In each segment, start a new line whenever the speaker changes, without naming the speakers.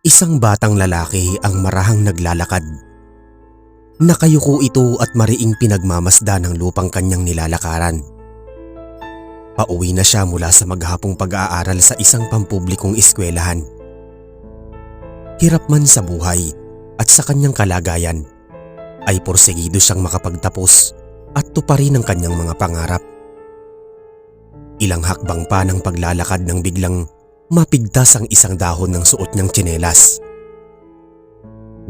Isang batang lalaki ang marahang naglalakad. Nakayuko ito at mariing pinagmamasda ng lupang kanyang nilalakaran. Pauwi na siya mula sa maghapong pag-aaral sa isang pampublikong eskwelahan. Hirap man sa buhay at sa kanyang kalagayan, ay porsigido siyang makapagtapos at tuparin ang kanyang mga pangarap. Ilang hakbang pa ng paglalakad nang biglang mapigtas ang isang dahon ng suot niyang tsinelas.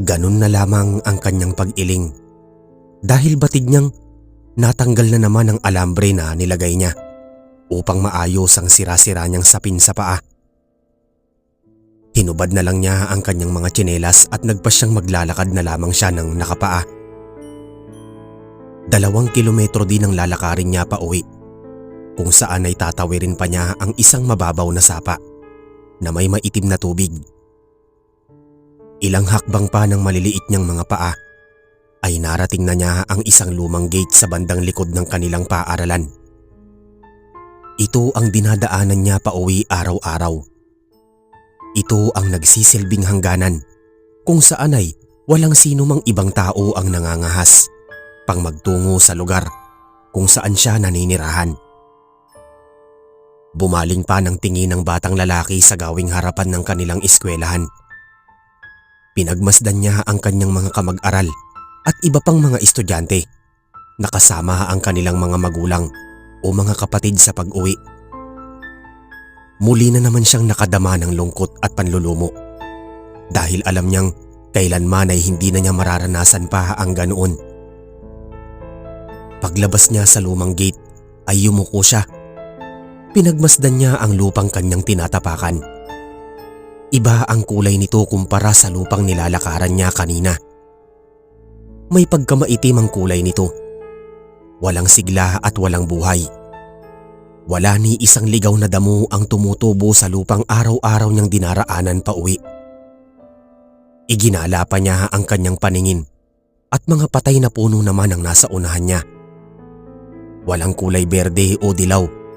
Ganun na lamang ang kanyang pag-iling dahil batid niyang natanggal na naman ang alambre na nilagay niya upang maayos ang sira-sira niyang sapin sa paa. Hinubad na lang niya ang kanyang mga tsinelas at nagpasyang maglalakad na lamang siya ng nakapaa. 2 kilometro din ang lalakarin niya pa uwi, kung saan ay tatawirin pa niya ang isang mababaw na sapa na may maitim na tubig. Ilang hakbang pa ng maliliit niyang mga paa ay narating na niya ang isang lumang gate sa bandang likod ng kanilang paaralan. Ito ang dinadaanan niya pa uwi araw-araw. Ito ang nagsisilbing hangganan kung saan ay walang sino mang ibang tao ang nangangahas pang magtungo sa lugar kung saan siya naninirahan. Bumaling pa ng tingin ng batang lalaki sa gawing harapan ng kanilang eskwelahan. Pinagmasdan niya ang kanyang mga kamag-aral at iba pang mga estudyante na kasama ang kanilang mga magulang o mga kapatid sa pag-uwi. Muli na naman siyang nakadama ng lungkot at panlulumo dahil alam niyang kailanman ay hindi na niya mararanasan pa ang ganoon. Paglabas niya sa lumang gate ay yumuko siya. Pinagmasdan niya ang lupang kanyang tinatapakan. Iba ang kulay nito kumpara sa lupang nilalakaran niya kanina. May pagkamaitim ang kulay nito. Walang sigla at walang buhay. Wala ni isang ligaw na damo ang tumutubo sa lupang araw-araw niyang dinaraanan pa uwi. Iginala pa niya ang kanyang paningin at mga patay na puno naman ang nasa unahan niya. Walang kulay berde o dilaw,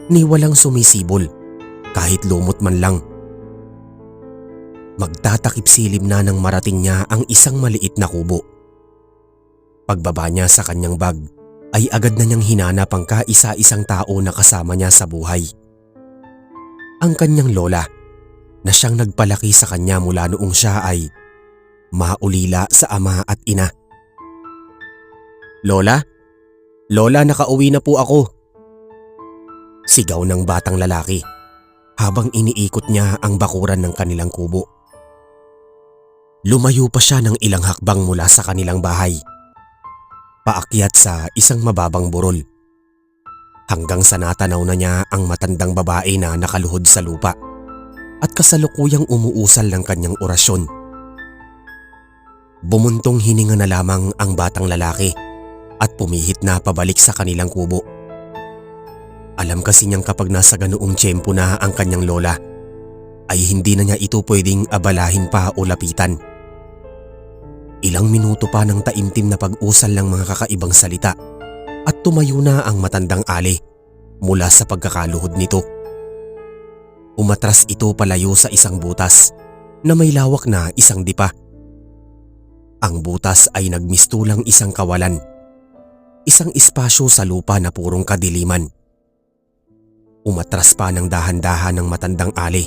ni walang sumisibol kahit lumot man lang. Magtatakip silim na nang marating niya ang isang maliit na kubo. Pagbaba niya sa kanyang bag ay agad na niyang hinanap ang kaisa-isang tao na kasama niya sa buhay. Ang kanyang lola na siyang nagpalaki sa kanya mula noong siya ay maulila sa ama at ina. "Lola? Lola, nakauwi na po ako!" Sigaw ng batang lalaki habang iniikot niya ang bakuran ng kanilang kubo. Lumayo pa siya ng ilang hakbang mula sa kanilang bahay, paakyat sa isang mababang burol, hanggang sa natanaw na niya ang matandang babae na nakaluhod sa lupa at kasalukuyang umuusal ng kanyang orasyon. Bumuntong hininga na lamang ang batang lalaki at pumihit na pabalik sa kanilang kubo. Alam kasi niyang kapag nasa ganoong tiyempo na ang kanyang lola, ay hindi na niya ito pwedeng abalahin pa o lapitan. Ilang minuto pa ng taimtim na pag-usal ng mga kakaibang salita at tumayo na ang matandang ali mula sa pagkakaluhod nito. Umatras ito palayo sa isang butas na may lawak na isang dipa. Ang butas ay nagmistulang isang kawalan, isang espasyo sa lupa na purong kadiliman. Umatras pa ng dahan-dahan ng matandang ali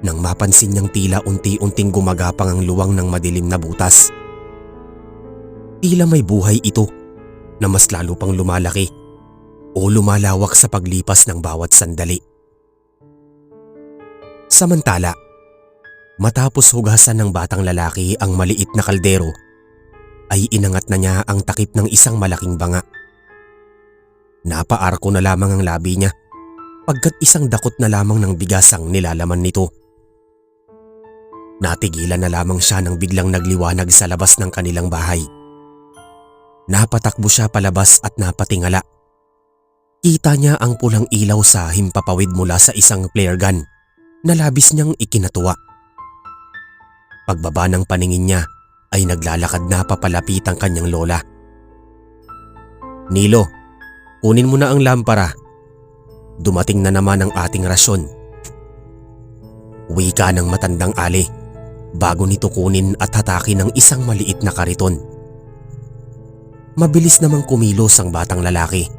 nang mapansin niyang tila unti-unting gumagapang ang luwang ng madilim na butas. Tila may buhay ito na mas lalo pang lumalaki o lumalawak sa paglipas ng bawat sandali. Samantala, matapos hugasan ng batang lalaki ang maliit na kaldero, ay inangat na niya ang takip ng isang malaking banga. Napaarko na lamang ang labi niya pagkat isang dakot na lamang ng bigas ang nilalaman nito. Natigilan na lamang siya nang biglang nagliwanag sa labas ng kanilang bahay. Napatakbo siya palabas at napatingala. Kita niya ang pulang ilaw sa himpapawid mula sa isang flare gun na labis niyang ikinatuwa. Pagbaba ng paningin niya ay naglalakad na papalapit ang kanyang lola. "Nilo, kunin mo na ang lampara. Dumating na naman ang ating rasyon." Wika ng matandang ali bago nito kunin at hatakin ng isang maliit na kariton. Mabilis namang kumilos ang batang lalaki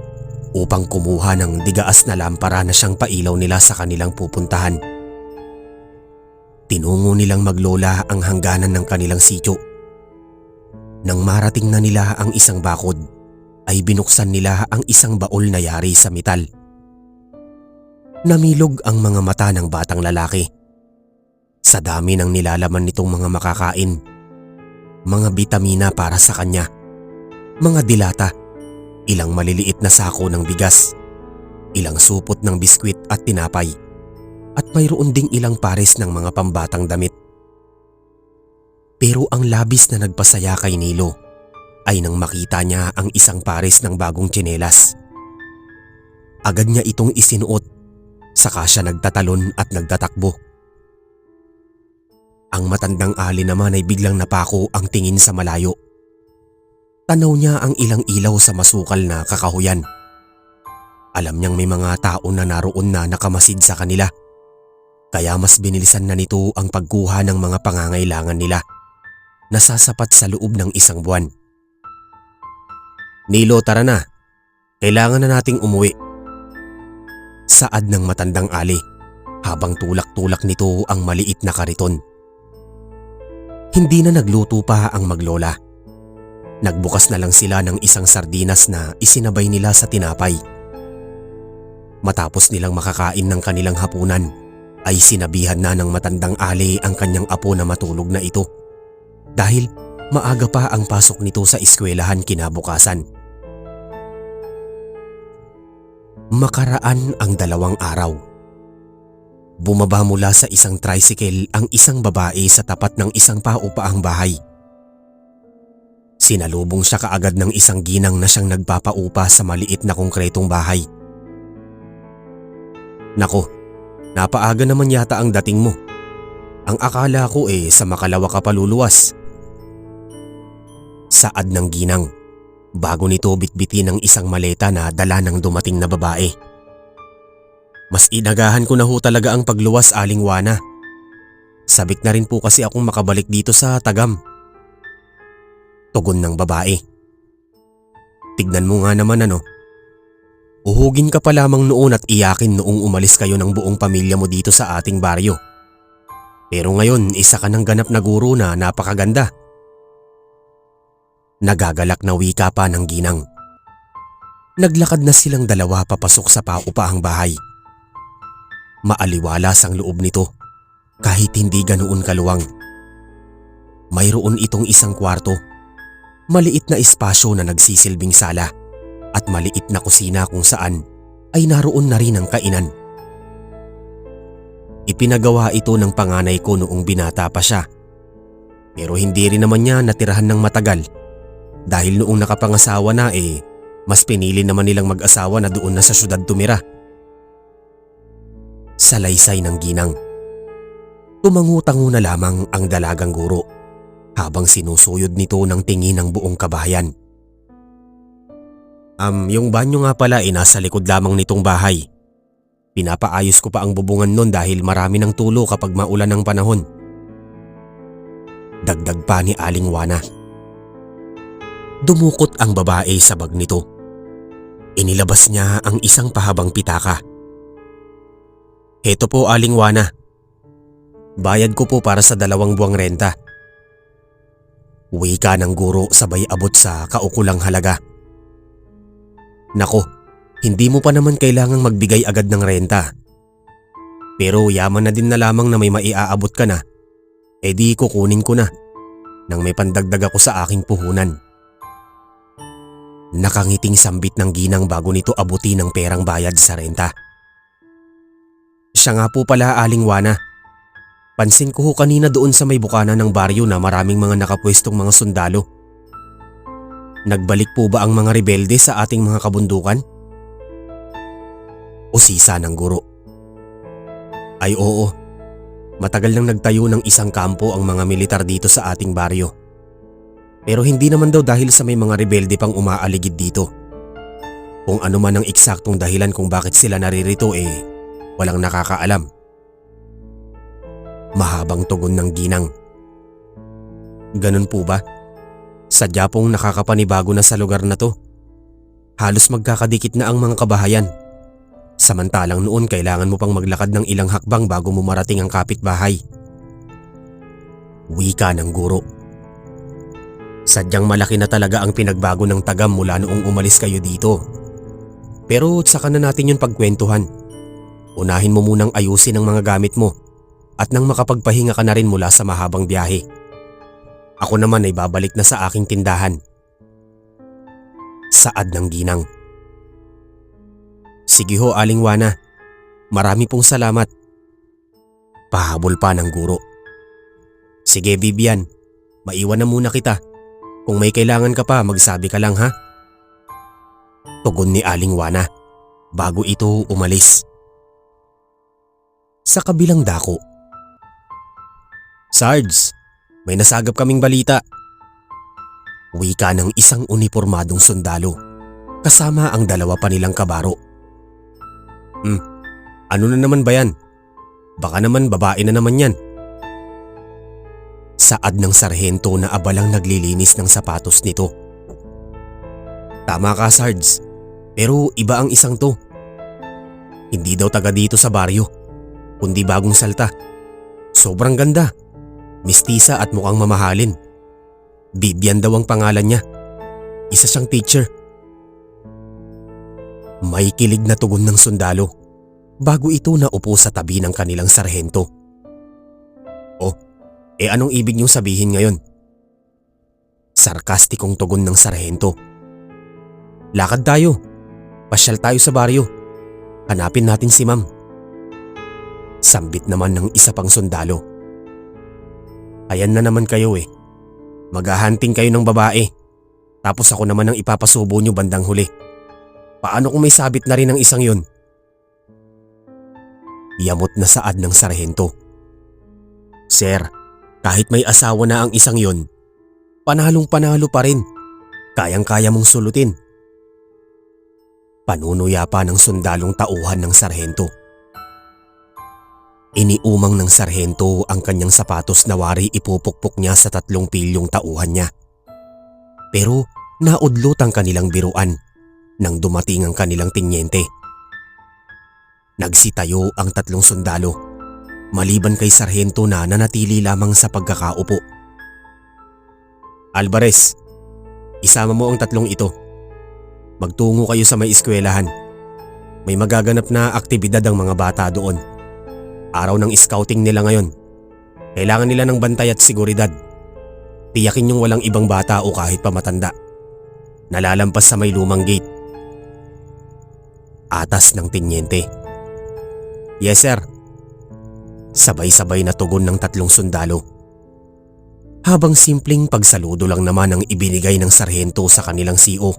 upang kumuha ng digaas na lampara na siyang pailaw nila sa kanilang pupuntahan. Tinungo nilang maglola ang hangganan ng kanilang sityo. Nang marating na nila ang isang bakod, ay binuksan nila ang isang baol na yari sa metal. Namilog ang mga mata ng batang lalaki. Sa dami ng nilalaman nitong mga makakain, mga bitamina para sa kanya, mga dilata, ilang maliliit na sako ng bigas, ilang supot ng biskwit at tinapay, at mayroon ding ilang pares ng mga pambatang damit. Pero ang labis na nagpasaya kay Nilo ay nang makita niya ang isang pares ng bagong tsinelas. Agad niya itong isinuot, saka siya nagtatalon at nagtatakbo. Ang matandang ali naman ay biglang napako ang tingin sa malayo. Tanaw niya ang ilang ilaw sa masukal na kakahuyan. Alam niyang may mga tao na naroon na nakamasid sa kanila, kaya mas binilisan na nito ang pagkuha ng mga pangangailangan nila na sasapat sa loob ng isang buwan. "Nilo, tara na. Kailangan na nating umuwi," saad ng matandang ali habang tulak-tulak nito ang maliit na kariton. Hindi na nagluto pa ang maglola. Nagbukas na lang sila ng isang sardinas na isinabay nila sa tinapay. Matapos nilang makakain ng kanilang hapunan, ay sinabihan na ng matandang ali ang kanyang apo na matulog na ito dahil maaga pa ang pasok nito sa eskwelahan kinabukasan. Makaraan ang 2 araw. Bumaba mula sa isang tricycle ang isang babae sa tapat ng isang paupaang bahay. Sinalubong siya kaagad ng isang ginang na siyang nagpapaupa sa maliit na konkretong bahay. "Nako, napaaga naman yata ang dating mo. Ang akala ko sa Makalawa ka paluluwas," saad ng ginang bago nito bitbitin ng isang maleta na dala ng dumating na babae. "Mas inagahan ko na ho talaga ang pagluwas, Aling Juana. Sabik na rin po kasi akong makabalik dito sa Tagam," tugon ng babae. "Tignan mo nga naman ano. Uhugin ka pa lamang noon at iyakin noong umalis kayo ng buong pamilya mo dito sa ating baryo. Pero ngayon isa ka ng ganap na guro na napakaganda." Nagagalak na wika pa ng ginang. Naglakad na silang dalawa papasok sa paupahang bahay. Maaliwalas ang loob nito kahit hindi ganoon kaluwang. Mayroon itong isang kwarto, maliit na espasyo na nagsisilbing sala at maliit na kusina kung saan ay naroon na rin ang kainan. Ipinagawa ito ng panganay ko noong binata pa siya. Pero hindi rin naman niya natirahan ng matagal dahil noong nakapangasawa na mas pinili naman nilang mag-asawa na doon na sa syudad tumira. Salaysay ng ginang. Tumangu-tango na lamang ang dalagang guro habang sinusuyod nito ng tingin ng buong kabahayan. Yung banyo nga pala nasa likod lamang nitong bahay. Pinapaayos ko pa ang bubungan nun dahil marami ng tulo kapag maulan ng panahon." Dagdag pa ni Aling Juana. Dumukot ang babae sa bag nito. Inilabas niya ang isang pahabang pitaka. "Heto po, Aling Juana. Bayad ko po para sa 2 buwang renta." Wika ng guro sabay abot sa kaukulang halaga. "Nako, hindi mo pa naman kailangang magbigay agad ng renta. Pero yaman na din na lamang na may maiaabot ka na, di kukunin ko na nang may pandagdag ako sa aking puhunan." Nakangiting sambit ng ginang bago nito abuti ng perang bayad sa renta. "Siya nga po pala, Aling Juana. Pansin ko ho kanina doon sa may bukana ng baryo na maraming mga nakapwestong mga sundalo. Nagbalik po ba ang mga rebelde sa ating mga kabundukan?" Usisa ng guro. "Ay oo. Matagal nang nagtayo ng isang kampo ang mga militar dito sa ating baryo. Pero hindi naman daw dahil sa may mga rebelde pang umaaligid dito. Kung ano man ang eksaktong dahilan kung bakit sila naririto walang nakakaalam." Mahabang tugon ng ginang Ganun po ba? Sadya pong nakakapanibago na sa lugar na to. Halos magkakadikit na ang mga kabahayan. Samantalang noon kailangan mo pang maglakad ng ilang hakbang bago mo marating ang kapitbahay. Wika ng guro. Sadyang malaki na talaga ang pinagbago ng Tagam mula noong umalis kayo dito. Pero saka na natin yun pagkwentuhan. Unahin mo munang ayusin ang mga gamit mo at nang makapagpahinga ka na rin mula sa mahabang biyahe. Ako naman ay babalik na sa aking tindahan. Saad ng ginang. Sige ho, Aling Wana. Marami pong salamat. Pahabol pa ng guro. Sige Vivian, maiwan na muna kita. Kung may kailangan ka pa, magsabi ka lang ha. Tugon ni Aling Wana bago ito umalis. Sa kabilang dako. Sarge, may nasagap kaming balita. Wika ng isang unipormadong sundalo kasama ang dalawa pa nilang kabaro. Ano na naman ba yan? Baka naman babae na naman yan. Saad ng sarhento na abalang naglilinis ng sapatos nito. Tama ka, Sarge. Pero iba ang isang to. Hindi daw taga dito sa baryo, kundi bagong salta. Sobrang ganda. Mistisa at mukhang mamahalin. Vivian daw ang pangalan niya. Isa siyang teacher. May kilig na tugon ng sundalo bago ito naupo sa tabi ng kanilang sarhento. Oh, anong ibig niyong sabihin ngayon? Sarkastikong tugon ng sarhento. Lakad tayo. Pasyal tayo sa baryo. Hanapin natin si Ma'am. Sambit naman ng isa pang sundalo. Ayan na naman kayo eh. Maghahunting kayo ng babae. Tapos ako naman ang ipapasubo niyo bandang huli. Paano kung may sabit na rin ang isang yun? Yamot na saad ng sarhento. Sir, kahit may asawa na ang isang yun, panalong panalo pa rin. Kayang-kaya mong sulutin. Panunuya pa ng sundalong tauhan ng sarhento. Iniumang ng sarhento ang kanyang sapatos na wari ipupukpok niya sa 3 pilyong tauhan niya. Pero naudlot ang kanilang biruan nang dumating ang kanilang tinyente. Nagsitayo ang 3 sundalo, maliban kay sarhento na nanatili lamang sa pagkakaupo. Alvarez, isama mo ang 3 ito. Magtungo kayo sa may eskwelahan. May magaganap na aktibidad ang mga bata doon. Araw ng scouting nila ngayon. Kailangan nila ng bantay at seguridad. Tiyakin yung walang ibang bata o kahit pa matanda nalalampas sa may lumang gate. Atas ng tinyente. Yes sir. Sabay-sabay na tugon ng 3 sundalo. Habang simpleng pagsaludo lang naman ang ibinigay ng sarhento sa kanilang CO.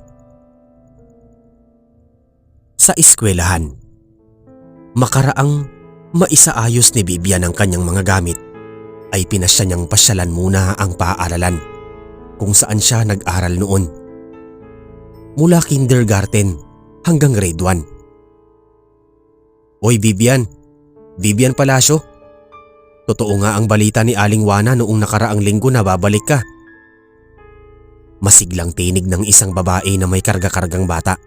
Sa eskwelahan, makaraang maisaayos ni Vivian ang kanyang mga gamit, ay pinasya niyang pasyalan muna ang paaralan kung saan siya nag-aral noon. Mula kindergarten hanggang grade 1. Oy Vivian, Vivian Palacio, totoo nga ang balita ni Aling Wana noong nakaraang linggo na babalik ka. Masiglang tinig ng isang babae na may karga-kargang bata.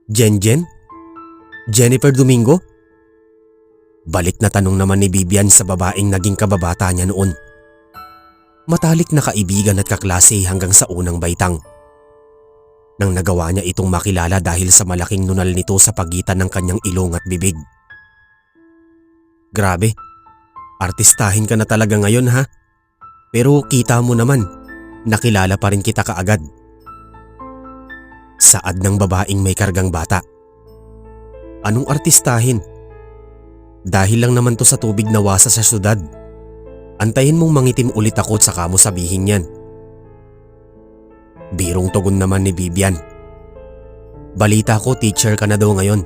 Jenjen? Jennifer Domingo? Balik na tanong naman ni Vivian sa babaeng naging kababata niya noon. Matalik na kaibigan at kaklase hanggang sa unang baitang. Nang nagawa niya itong makilala dahil sa malaking nunal nito sa pagitan ng kanyang ilong at bibig. Grabe, artistahin ka na talaga ngayon ha? Pero kita mo naman, nakilala pa rin kita kaagad. Saad ng babaeng may kargang bata. Anong artistahin? Dahil lang naman to sa tubig na wasa sa syudad. Antayin mong mangitim ulit ako at saka mo sabihin yan. Birong tugon naman ni Vivian. Balita ko teacher ka na daw ngayon.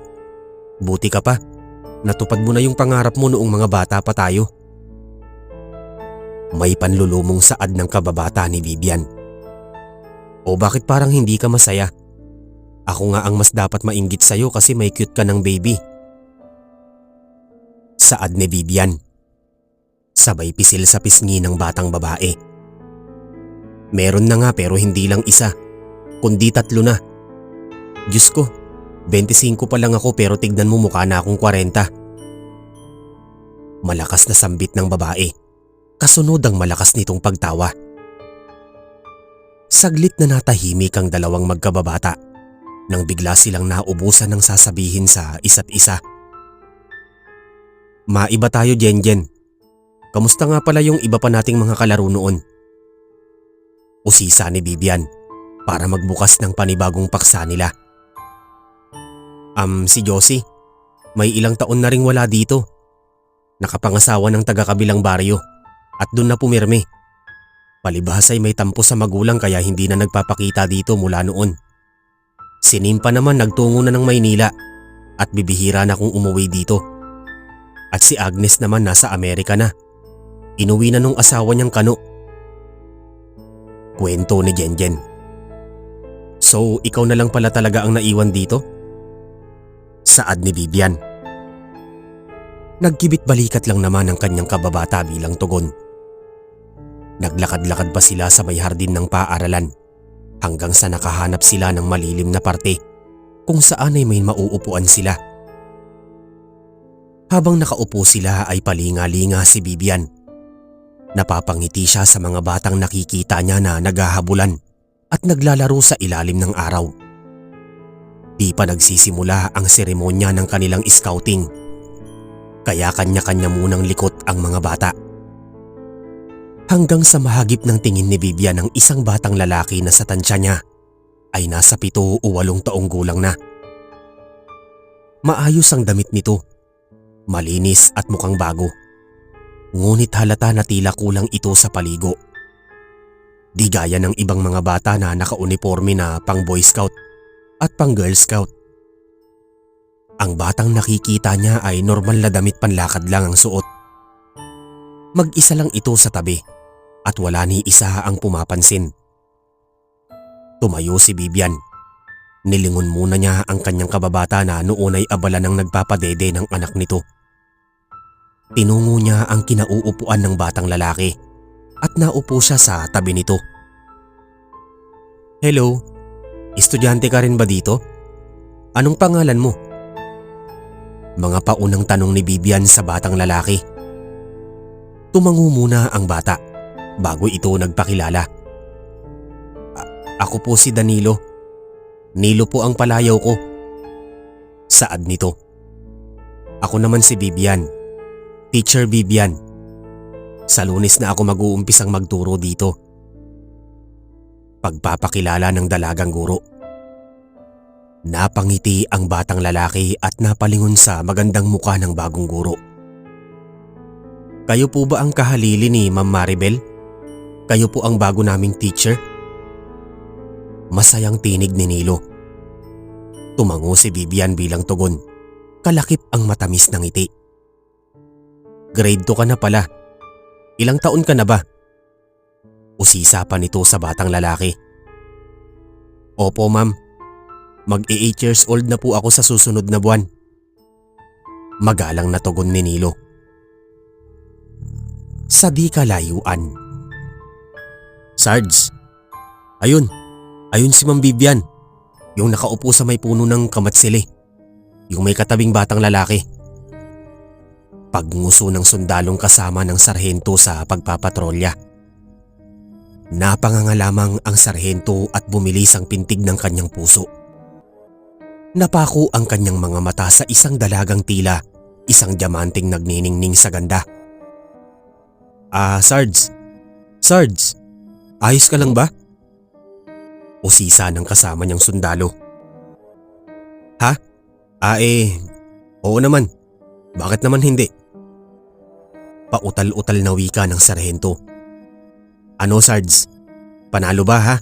Buti ka pa. Natupad mo na yung pangarap mo noong mga bata pa tayo. May panlulumong saad ng kababata ni Vivian. O bakit parang hindi ka masaya? Ako nga ang mas dapat mainggit sa'yo kasi may cute ka ng baby. Saad ni Vivian. Sabay pisil sa pisngi ng batang babae. Meron na nga pero hindi lang isa, kundi 3 na. Diyos ko, 25 pa lang ako pero tignan mo mukha na akong 40. Malakas na sambit ng babae, kasunod ang malakas nitong pagtawa. Saglit na natahimik ang dalawang magkababata nang bigla silang naubusan ng sasabihin sa isa't isa. Maiba tayo, Jenjen. Kamusta nga pala yung iba pa nating mga kalaro noon? Usisa ni Vivian para magbukas ng panibagong paksa nila. Si Josie, may ilang taon na ring wala dito. Nakapangasawa ng taga-kabilang baryo at doon na pumirme. Palibhas ay may tampo sa magulang kaya hindi na nagpapakita dito mula noon. Si Nimpa naman nagtungo na ng Maynila at bibihira na kung umuwi dito. At si Agnes naman nasa Amerika na. Inuwi na nung asawa niyang Kano. Kwento ni Jenjen. So ikaw na lang pala talaga ang naiwan dito? Saad ni Vivian. Nagkibit balikat lang naman ang kanyang kababata bilang tugon. Naglakad-lakad pa sila sa may hardin ng paaralan hanggang sa nakahanap sila ng malilim na parte kung saan ay may mauupuan sila. Habang nakaupo sila ay palinga-linga si Vivian. Napapangiti siya sa mga batang nakikita niya na naghahabulan at naglalaro sa ilalim ng araw. Di pa nagsisimula ang seremonya ng kanilang scouting, kaya kanya-kanya munang likot ang mga bata. Hanggang sa mahagip ng tingin ni Vivian ang isang batang lalaki na sa tansya niya ay nasa 7 o 8 taong gulang na. Maayos ang damit nito, malinis at mukhang bago. Ngunit halata na tila kulang ito sa paligo. Di gaya ng ibang mga bata na nakauniforme na pang Boy Scout at pang Girl Scout. Ang batang nakikita niya ay normal na damit panlakad lang ang suot. Mag-isa lang ito sa tabi at wala ni isa ang pumapansin. Tumayo si Vivian. Nilingon muna niya ang kanyang kababata na noon ay abala ng nagpapadede ng anak nito. Tinungo niya ang kinauupuan ng batang lalaki at naupo siya sa tabi nito. Hello, estudyante ka rin ba dito? Anong pangalan mo? Mga paunang tanong ni Vivian sa batang lalaki. Tumango muna ang bata bago ito nagpakilala. Ako po si Danilo. Nilo po ang palayaw ko. Saad nito. Ako naman si Vivian. Teacher Vivian. Sa Lunes na ako mag-uumpisang magturo dito. Pagpapakilala ng dalagang guro. Napangiti ang batang lalaki at napalingon sa magandang muka ng bagong guro. Kayo po ba ang kahalili ni Ma'am Maribel? Kayo po ang bago naming teacher? Masayang tinig ni Nilo. Tumango si Vivian bilang tugon. Kalakip ang matamis ng ngiti. Grade 2 ka na pala. Ilang taon ka na ba? Usisa pa nito sa batang lalaki. Opo ma'am. Mag-8 years old na po ako sa susunod na buwan. Magalang na tugon ni Nilo. Sa di kalayuan. Sarge. Ayun si Ma'am Vivian. Yung nakaupo sa may puno ng kamatsili. Yung may katabing batang lalaki. Pagnguso ng sundalong kasama ng sarhento sa pagpapatrolya. Napanganga lamang ang sarhento at bumilis ang pintig ng kanyang puso. Napako ang kanyang mga mata sa isang dalagang tila, isang diamanting nagniningning sa ganda. Sarge. Sarge, ayos ka lang ba? Usisa ng kasama niyang sundalo. Ha? Oo naman. Bakit naman hindi? Pautal-utal na wika ng sarhento. Ano Sarge? Panalo ba ha?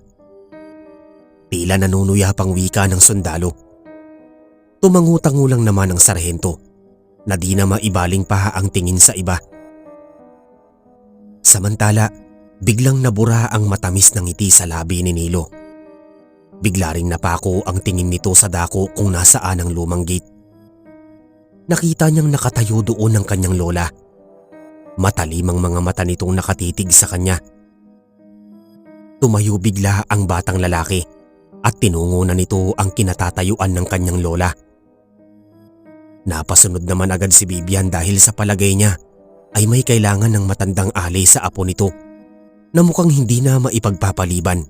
Tila nanunuya pang wika ng sundalo. Tumangutango lang naman ang sarhento na di na maibaling pa ang tingin sa iba. Samantala, biglang nabura ang matamis ng ngiti sa labi ni Nilo. Bigla ring napako ang tingin nito sa dako kung nasaan ang lumang gate. Nakita niyang nakatayo doon ang kanyang lola. Matalim ang mga mata nitong nakatitig sa kanya. Tumayo bigla ang batang lalaki at tinungo na nito ang kinatatayuan ng kanyang lola. Napasunod naman agad si Vivian dahil sa palagay niya ay may kailangan ng matandang ali sa apo nito na mukhang hindi na maipagpapaliban.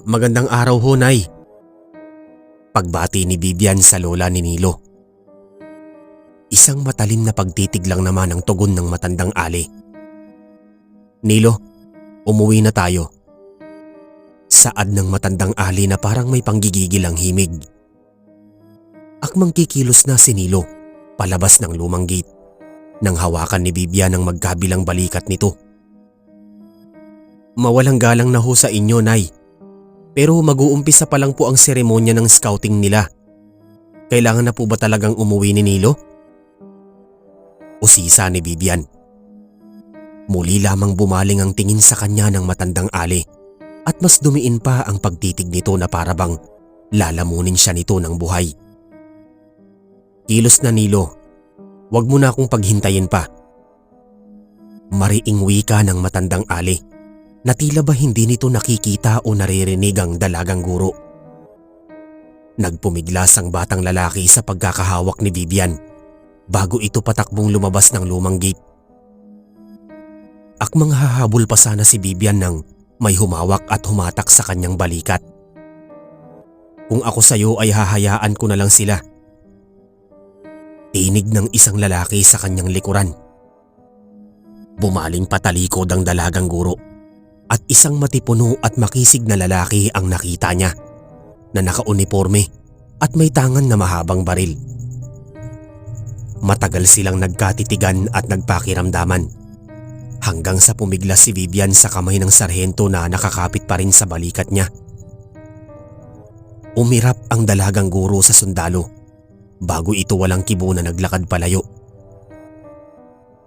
Magandang araw ho, Nay. Pagbati ni Vivian sa lola ni Nilo. Isang matalim na pagtitig lang naman ang tugon ng matandang ali. Nilo, umuwi na tayo. Saad ng matandang ali na parang may panggigigil ang himig. Akmang kikilos na si Nilo palabas ng lumang gate nang hawakan ni Vivian ang magkabilang balikat nito. Mawalang galang na ho sa inyo, Nay. Pero mag-uumpisa pa lang po ang seremonya ng scouting nila. Kailangan na po ba talagang umuwi ni Nilo? Usisa ni Vivian. Muli lamang bumaling ang tingin sa kanya ng matandang ali at mas dumiin pa ang pagtitig nito na parabang lalamunin siya nito ng buhay. Kilos na, Nilo. Huwag mo na akong paghintayin pa. Mariing wika ng matandang ali na tila ba hindi nito nakikita o naririnig ang dalagang guro. Nagpumiglas ang batang lalaki sa pagkakahawak ni Vivian bago ito patakbong lumabas ng lumang gate. Akmang hahabol pa sana si Vivian nang may humawak at humatak sa kanyang balikat. Kung ako sa'yo ay hahayaan ko na lang sila. Tinig ng isang lalaki sa kanyang likuran. Bumaling patalikod ang dalagang guro at isang matipuno at makisig na lalaki ang nakita niya na nakauniporme at may tangan na mahabang baril. Matagal silang nagkatitigan at nagpakiramdaman hanggang sa pumiglas si Vivian sa kamay ng sarhento na nakakapit pa rin sa balikat niya. Umirap ang dalagang guro sa sundalo bago ito walang kibo na naglakad palayo.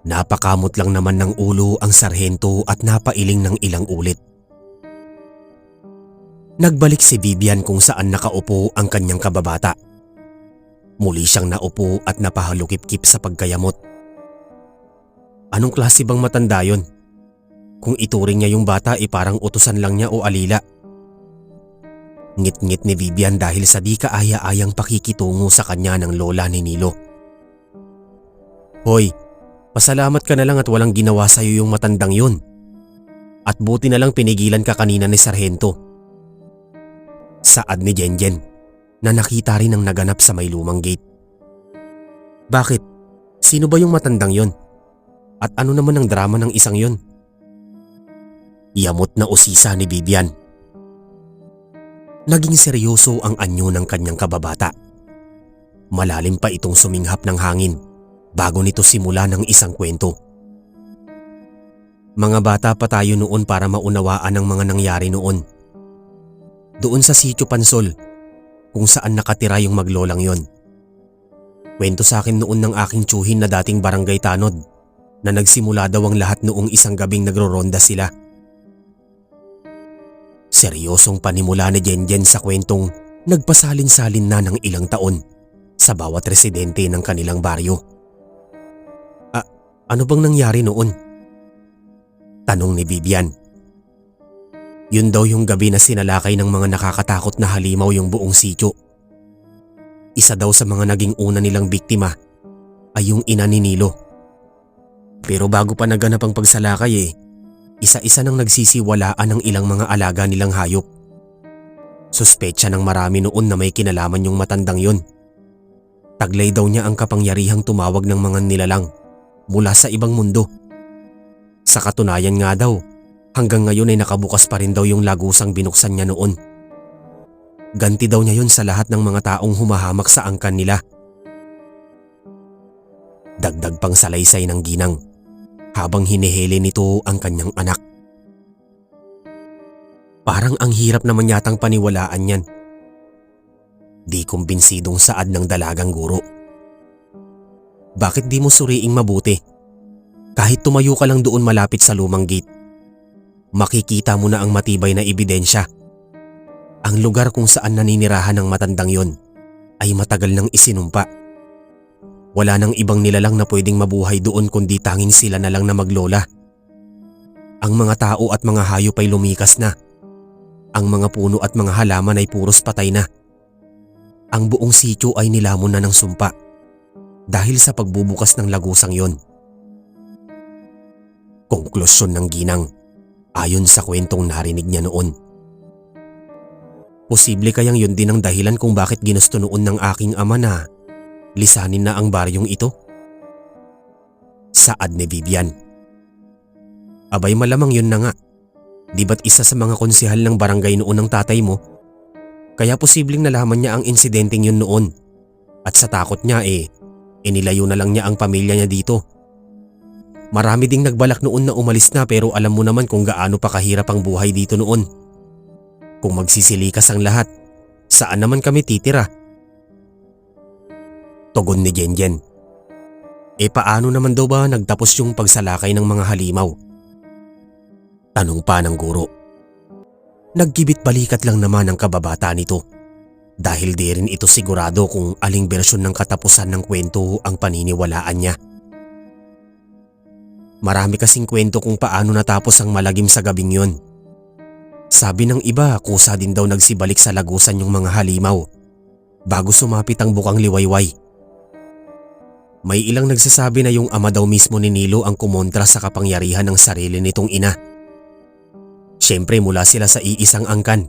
Napakamot lang naman ng ulo ang sarhento at napailing ng ilang ulit. Nagbalik si Vivian kung saan nakaupo ang kanyang kababata. Muli siyang naupo at napahalukip-kip sa pagkayamot. Anong klase bang matanda yon? Kung ituring niya yung bata parang utusan lang niya o alila. Ngit-ngit ni Vivian dahil sa di kaaya-ayang pakikitungo sa kanya ng lola ni Nilo. Hoy, pasalamat ka na lang at walang ginawa sa'yo yung matandang yun. At buti na lang pinigilan ka kanina ni Sarhento. Saad ni Jenjen na nakita rin ang naganap sa may lumang gate. Bakit? Sino ba yung matandang yun? At ano naman ang drama ng isang yun? Yamot na usisa ni Vivian. Naging seryoso ang anyo ng kanyang kababata. Malalim pa itong suminghap ng hangin bago nito simula ng isang kwento. Mga bata pa tayo noon para maunawaan ang mga nangyari noon. Doon sa Sitio Pansol, kung saan nakatira yung maglolang yon. Kwento sa akin noon ng aking tiyuhin na dating barangay tanod na nagsimula daw ang lahat noong isang gabing nagroronda sila. Seryosong panimula ni Jenjen sa kwentong nagpasalin-salin na ng ilang taon sa bawat residente ng kanilang baryo. Ano bang nangyari noon? Tanong ni Vivian. Yun daw yung gabi na sinalakay ng mga nakakatakot na halimaw yung buong sitio. Isa daw sa mga naging una nilang biktima ay yung ina ni Nilo. Pero bago pa naganap ang pagsalakay isa-isa nang nagsisiwalaan ng ilang mga alaga nilang hayop. Suspecha ng marami noon na may kinalaman yung matandang yun. Taglay daw niya ang kapangyarihang tumawag ng mga nilalang mula sa ibang mundo. Sa katunayan nga daw, hanggang ngayon ay nakabukas pa rin daw yung lagusang binuksan niya noon. Ganti daw niya yun sa lahat ng mga taong humahamak sa angkan nila. Dagdag pang salaysay ng ginang habang hinihili nito ang kanyang anak. Parang ang hirap naman yatang paniwalaan yan. Di kumbinsidong saad ng dalagang guro. Bakit di mo suriing mabuti? Kahit tumayo ka lang doon malapit sa lumang gate, makikita mo na ang matibay na ebidensya. Ang lugar kung saan naninirahan ng matandang yon ay matagal nang isinumpa. Wala nang ibang nilalang na pwedeng mabuhay doon kundi tanging sila na lang na maglola. Ang mga tao at mga hayop ay lumikas na. Ang mga puno at mga halaman ay puros patay na. Ang buong sityo ay nilamon na ng sumpa dahil sa pagbubukas ng lagusang yon. Konklusyon ng ginang ayon sa kwentong narinig niya noon. Posible kayang yun din ang dahilan kung bakit ginusto noon ng aking ama na lisanin na ang baryong ito? Saad ni Vivian. Abay malamang yun na nga. Di ba't isa sa mga konsehal ng barangay noon ng tatay mo? Kaya posibleng nalaman niya ang insidenteng yun noon. At sa takot niya inilayo na lang niya ang pamilya niya dito. Marami ding nagbalak noon na umalis na pero alam mo naman kung gaano pa kahirap ang buhay dito noon. Kung magsisilikas ang lahat, saan naman kami titira? Tugon ni Jenjen. Paano naman daw ba nagtapos yung pagsalakay ng mga halimaw? Tanong pa ng guro. Nagkibit balikat lang naman ang kababata nito dahil di rin ito sigurado kung aling bersyon ng katapusan ng kwento ang paniniwalaan niya. Marami kasing kwento kung paano natapos ang malagim sa gabing yon. Sabi ng iba, kusa din daw nagsibalik sa lagusan yung mga halimaw bago sumapit ang bukang liwayway. May ilang nagsasabi na yung ama daw mismo ni Nilo ang kumontra sa kapangyarihan ng sarili nitong ina. Siyempre mula sila sa iisang angkan,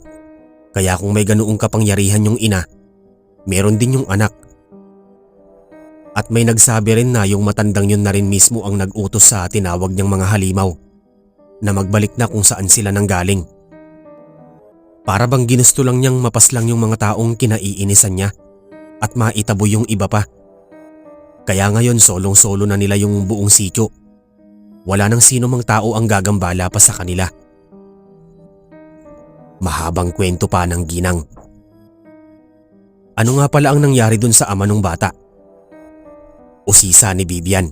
kaya kung may ganoong kapangyarihan yung ina, meron din yung anak. At may nagsabi rin na yung matandang yun na rin mismo ang nag-utos sa tinawag niyang mga halimaw na magbalik na kung saan sila nanggaling. Para bang ginusto lang niyang mapaslang yung mga taong kinaiinisan niya at maitabo yung iba pa. Kaya ngayon solong-solo na nila yung buong sityo. Wala nang sino mang tao ang gagambala pa sa kanila. Mahabang kwento pa ng ginang. Ano nga pala ang nangyari dun sa ama ng bata? Usisa ni Vivian.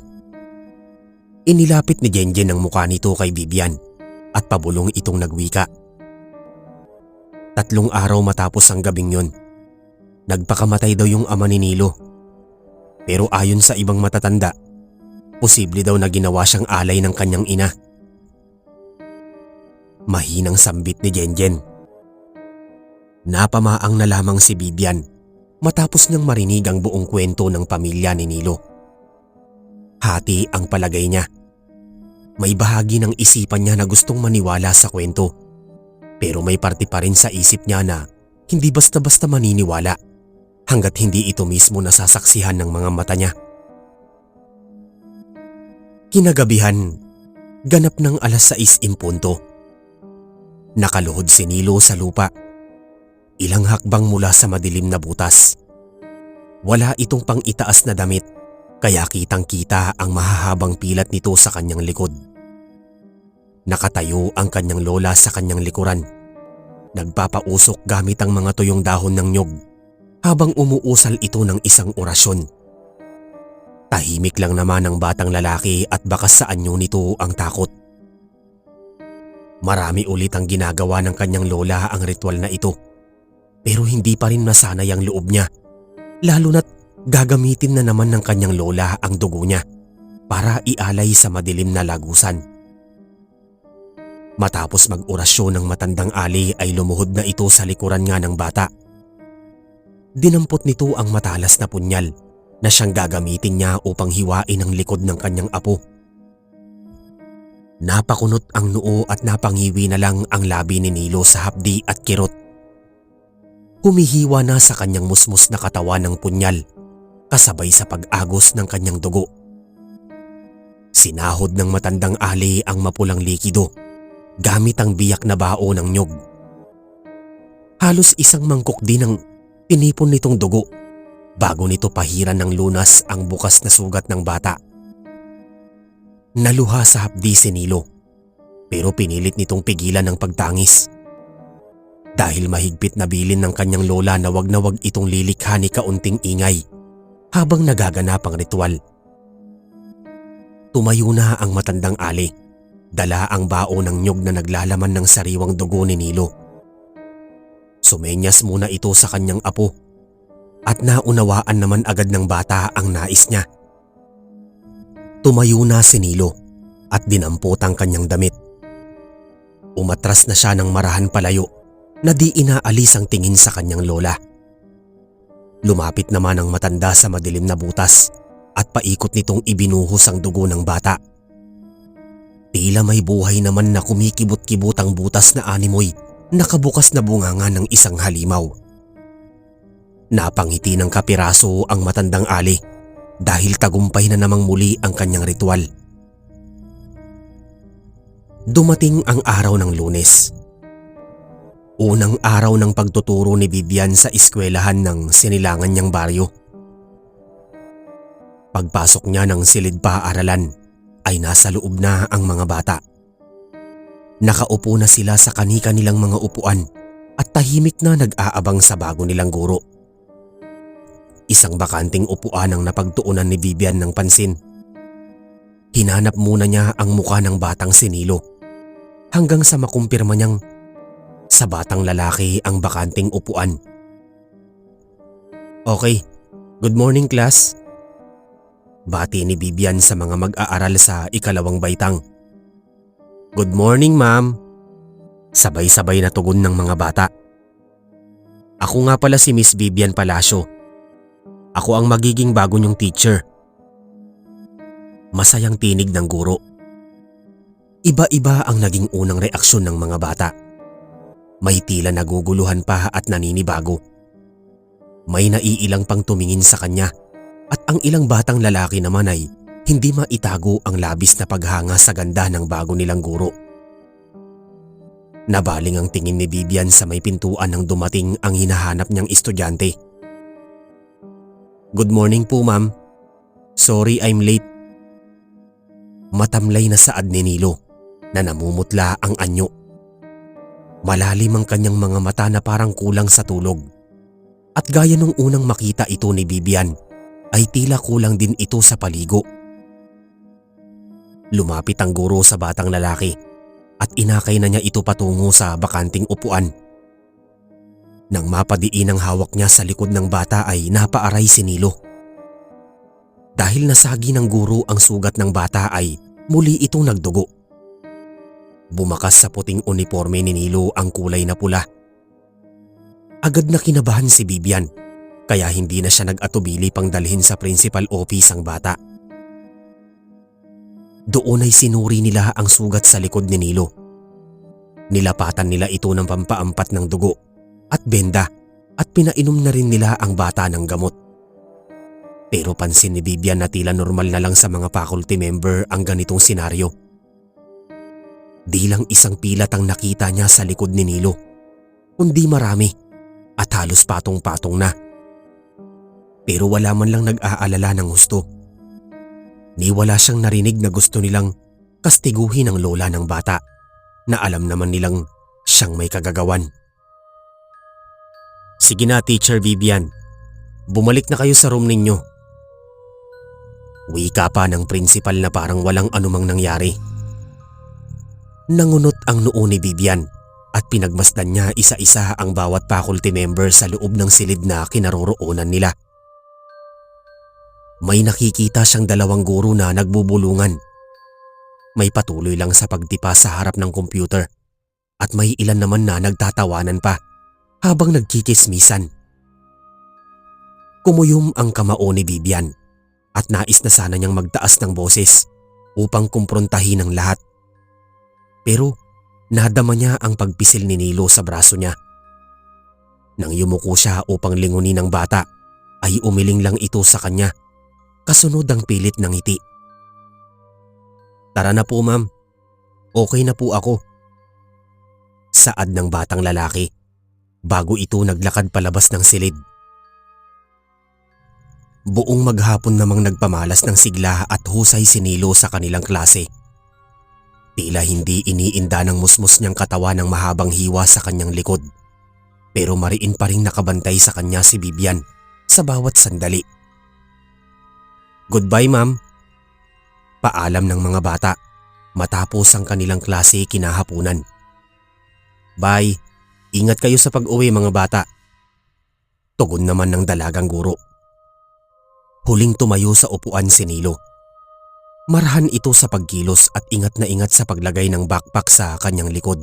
Inilapit ni Jenjen ang mukha nito kay Vivian at pabulong itong nagwika. 3 araw matapos ang gabing yon, nagpakamatay daw yung ama ni Nilo. Pero ayon sa ibang matatanda, posible daw na ginawa siyang alay ng kanyang ina. Mahinang sambit ni Jenjen. Napamaang na lamang si Vivian matapos niyang marinig ang buong kwento ng pamilya ni Nilo. Hati ang palagay niya. May bahagi ng isipan niya na gustong maniwala sa kwento, pero may parte pa rin sa isip niya na hindi basta-basta maniniwala hanggat hindi ito mismo nasasaksihan ng mga mata niya. Kinagabihan, ganap ng 6:00 nakaluhod si Nilo sa lupa. Ilang hakbang mula sa madilim na butas. Wala itong pang-itaas na damit, kaya kitang-kita ang mahahabang pilat nito sa kanyang likod. Nakatayo ang kanyang lola sa kanyang likuran. Nagpapausok gamit ang mga tuyong dahon ng nyog habang umuusal ito ng isang orasyon. Tahimik lang naman ang batang lalaki at bakas sa anyo nito ang takot. Marami ulit ang ginagawa ng kanyang lola ang ritual na ito. Pero hindi pa rin nasanay ang loob niya, lalo na't gagamitin na naman ng kanyang lola ang dugo niya para ialay sa madilim na lagusan. Matapos mag-orasyon ng matandang ali ay lumuhod na ito sa likuran nga ng bata. Dinampot nito ang matalas na punyal na siyang gagamitin niya upang hiwain ang likod ng kanyang apo. Napakunot ang noo at napangiwi na lang ang labi ni Nilo sa hapdi at kirot. Humihiwa na sa kanyang musmus na katawan ng punyal kasabay sa pag-agos ng kanyang dugo. Sinahod ng matandang ali ang mapulang likido gamit ang biyak na bao ng nyog. Halos isang mangkok din ang tinipon nitong dugo bago nito pahiran ng lunas ang bukas na sugat ng bata. Naluha sa hapdi si Nilo pero pinilit nitong pigilan ng pagtangis. Dahil mahigpit na bilin ng kanyang lola na wag itong lilikha ni kaunting ingay habang nagaganap ang ritual. Tumayo na ang matandang ali, dala ang bao ng nyog na naglalaman ng sariwang dugo ni Nilo. Sumenyas muna ito sa kanyang apo at naunawaan naman agad ng bata ang nais niya. Tumayo na si Nilo at dinampot ang kanyang damit Umatras na siya ng marahan palayo na di inaalis ang tingin sa kanyang lola. Lumapit naman ang matanda sa madilim na butas at paikot nitong ibinuhos ang dugo ng bata. Tila may buhay naman na kumikibot-kibot ang butas na animoy, nakabukas na bunganga ng isang halimaw. Napangiti ng kapiraso ang matandang Ali dahil tagumpay na namang muli ang kanyang ritual. Dumating ang araw ng Lunes. Unang araw ng pagtuturo ni Vivian sa eskwelahan ng sinilangan niyang baryo. Pagpasok niya ng silid paaralan ay nasa loob na ang mga bata. Nakaupo na sila sa kani-kanilang mga upuan at tahimik na nag-aabang sa bago nilang guro. Isang bakanting upuan ang napagtuunan ni Vivian ng pansin. Hinanap muna niya ang muka ng batang si Nilo hanggang sa makumpirma niyang sa batang lalaki ang bakanting upuan. "Okay, good morning class." Bati ni Vivian sa mga mag-aaral sa ikalawang baitang. "Good morning ma'am." Sabay-sabay na tugon ng mga bata. "Ako nga pala si Miss Vivian Palacio. Ako ang magiging bago niyong teacher." Masayang tinig ng guro. Iba-iba ang naging unang reaksyon ng mga bata. May tila naguguluhan pa at naninibago. May naiilang pang tumingin sa kanya at ang ilang batang lalaki naman ay hindi maitago ang labis na paghanga sa ganda ng bago nilang guro. Nabaling ang tingin ni Vivian sa may pintuan nang dumating ang hinahanap niyang estudyante. "Good morning po ma'am. Sorry I'm late." Matamlay na saad ni Nilo na namumutla ang anyo. Malalim ang kanyang mga mata na parang kulang sa tulog. At gaya nung unang makita ito ni Vivian, ay tila kulang din ito sa paligo. Lumapit ang guro sa batang lalaki at inakay na niya ito patungo sa bakanting upuan. Nang mapadiin ang hawak niya sa likod ng bata ay napaaray si Nilo. Dahil nasagi ng guro ang sugat ng bata ay muli itong nagdugo. Bumakas sa puting uniforme ni Nilo ang kulay na pula. Agad na kinabahan si Vivian kaya hindi na siya nag-atubili pang dalhin sa principal office ang bata. Doon ay sinuri nila ang sugat sa likod ni Nilo. Nilapatan nila ito ng pampaampat ng dugo at benda at pinainom na rin nila ang bata ng gamot. Pero pansin ni Vivian na tila normal na lang sa mga faculty member ang ganitong senaryo. Di lang isang pilat ang nakita niya sa likod ni Nilo, kundi marami at halos patong-patong na. Pero wala man lang nag-aalala ng husto. Ni wala siyang narinig na gusto nilang kastiguhin ang lola ng bata na alam naman nilang siyang may kagagawan. "Sige na Teacher Vivian, bumalik na kayo sa room ninyo." Wika pa ng principal na parang walang anumang nangyari. Nangunot ang noo ni Vivian at pinagmasdan niya isa-isa ang bawat faculty member sa loob ng silid na kinaroroonan nila. May nakikita siyang dalawang guro na nagbubulungan. May patuloy lang sa pagtipa sa harap ng computer at may ilan naman na nagtatawanan pa habang nagkikismisan. Kumuyom ang kamao ni Vivian at nais na sana niyang magtaas ng boses upang kumprontahin ang lahat. Pero nadama niya ang pagpisil ni Nilo sa braso niya. Nang yumuko siya upang lingunin ng bata, ay umiling lang ito sa kanya, kasunod ang pilit ng ngiti. "Tara na po ma'am, okay na po ako." Saad ng batang lalaki bago ito naglakad palabas ng silid. Buong maghapon namang nagpamalas ng sigla at husay si Nilo sa kanilang klase. Tila hindi iniinda ng musmos niyang katawan ng mahabang hiwa sa kanyang likod. Pero mariin pa ring nakabantay sa kanya si Vivian sa bawat sandali. "Goodbye ma'am." Paalam ng mga bata matapos ang kanilang klase kinahapunan. "Bye, ingat kayo sa pag-uwi mga bata." Tugon naman ng dalagang guro. Huling tumayo sa upuan si Nilo. Marahan ito sa pagkilos at ingat na ingat sa paglagay ng backpack sa kanyang likod.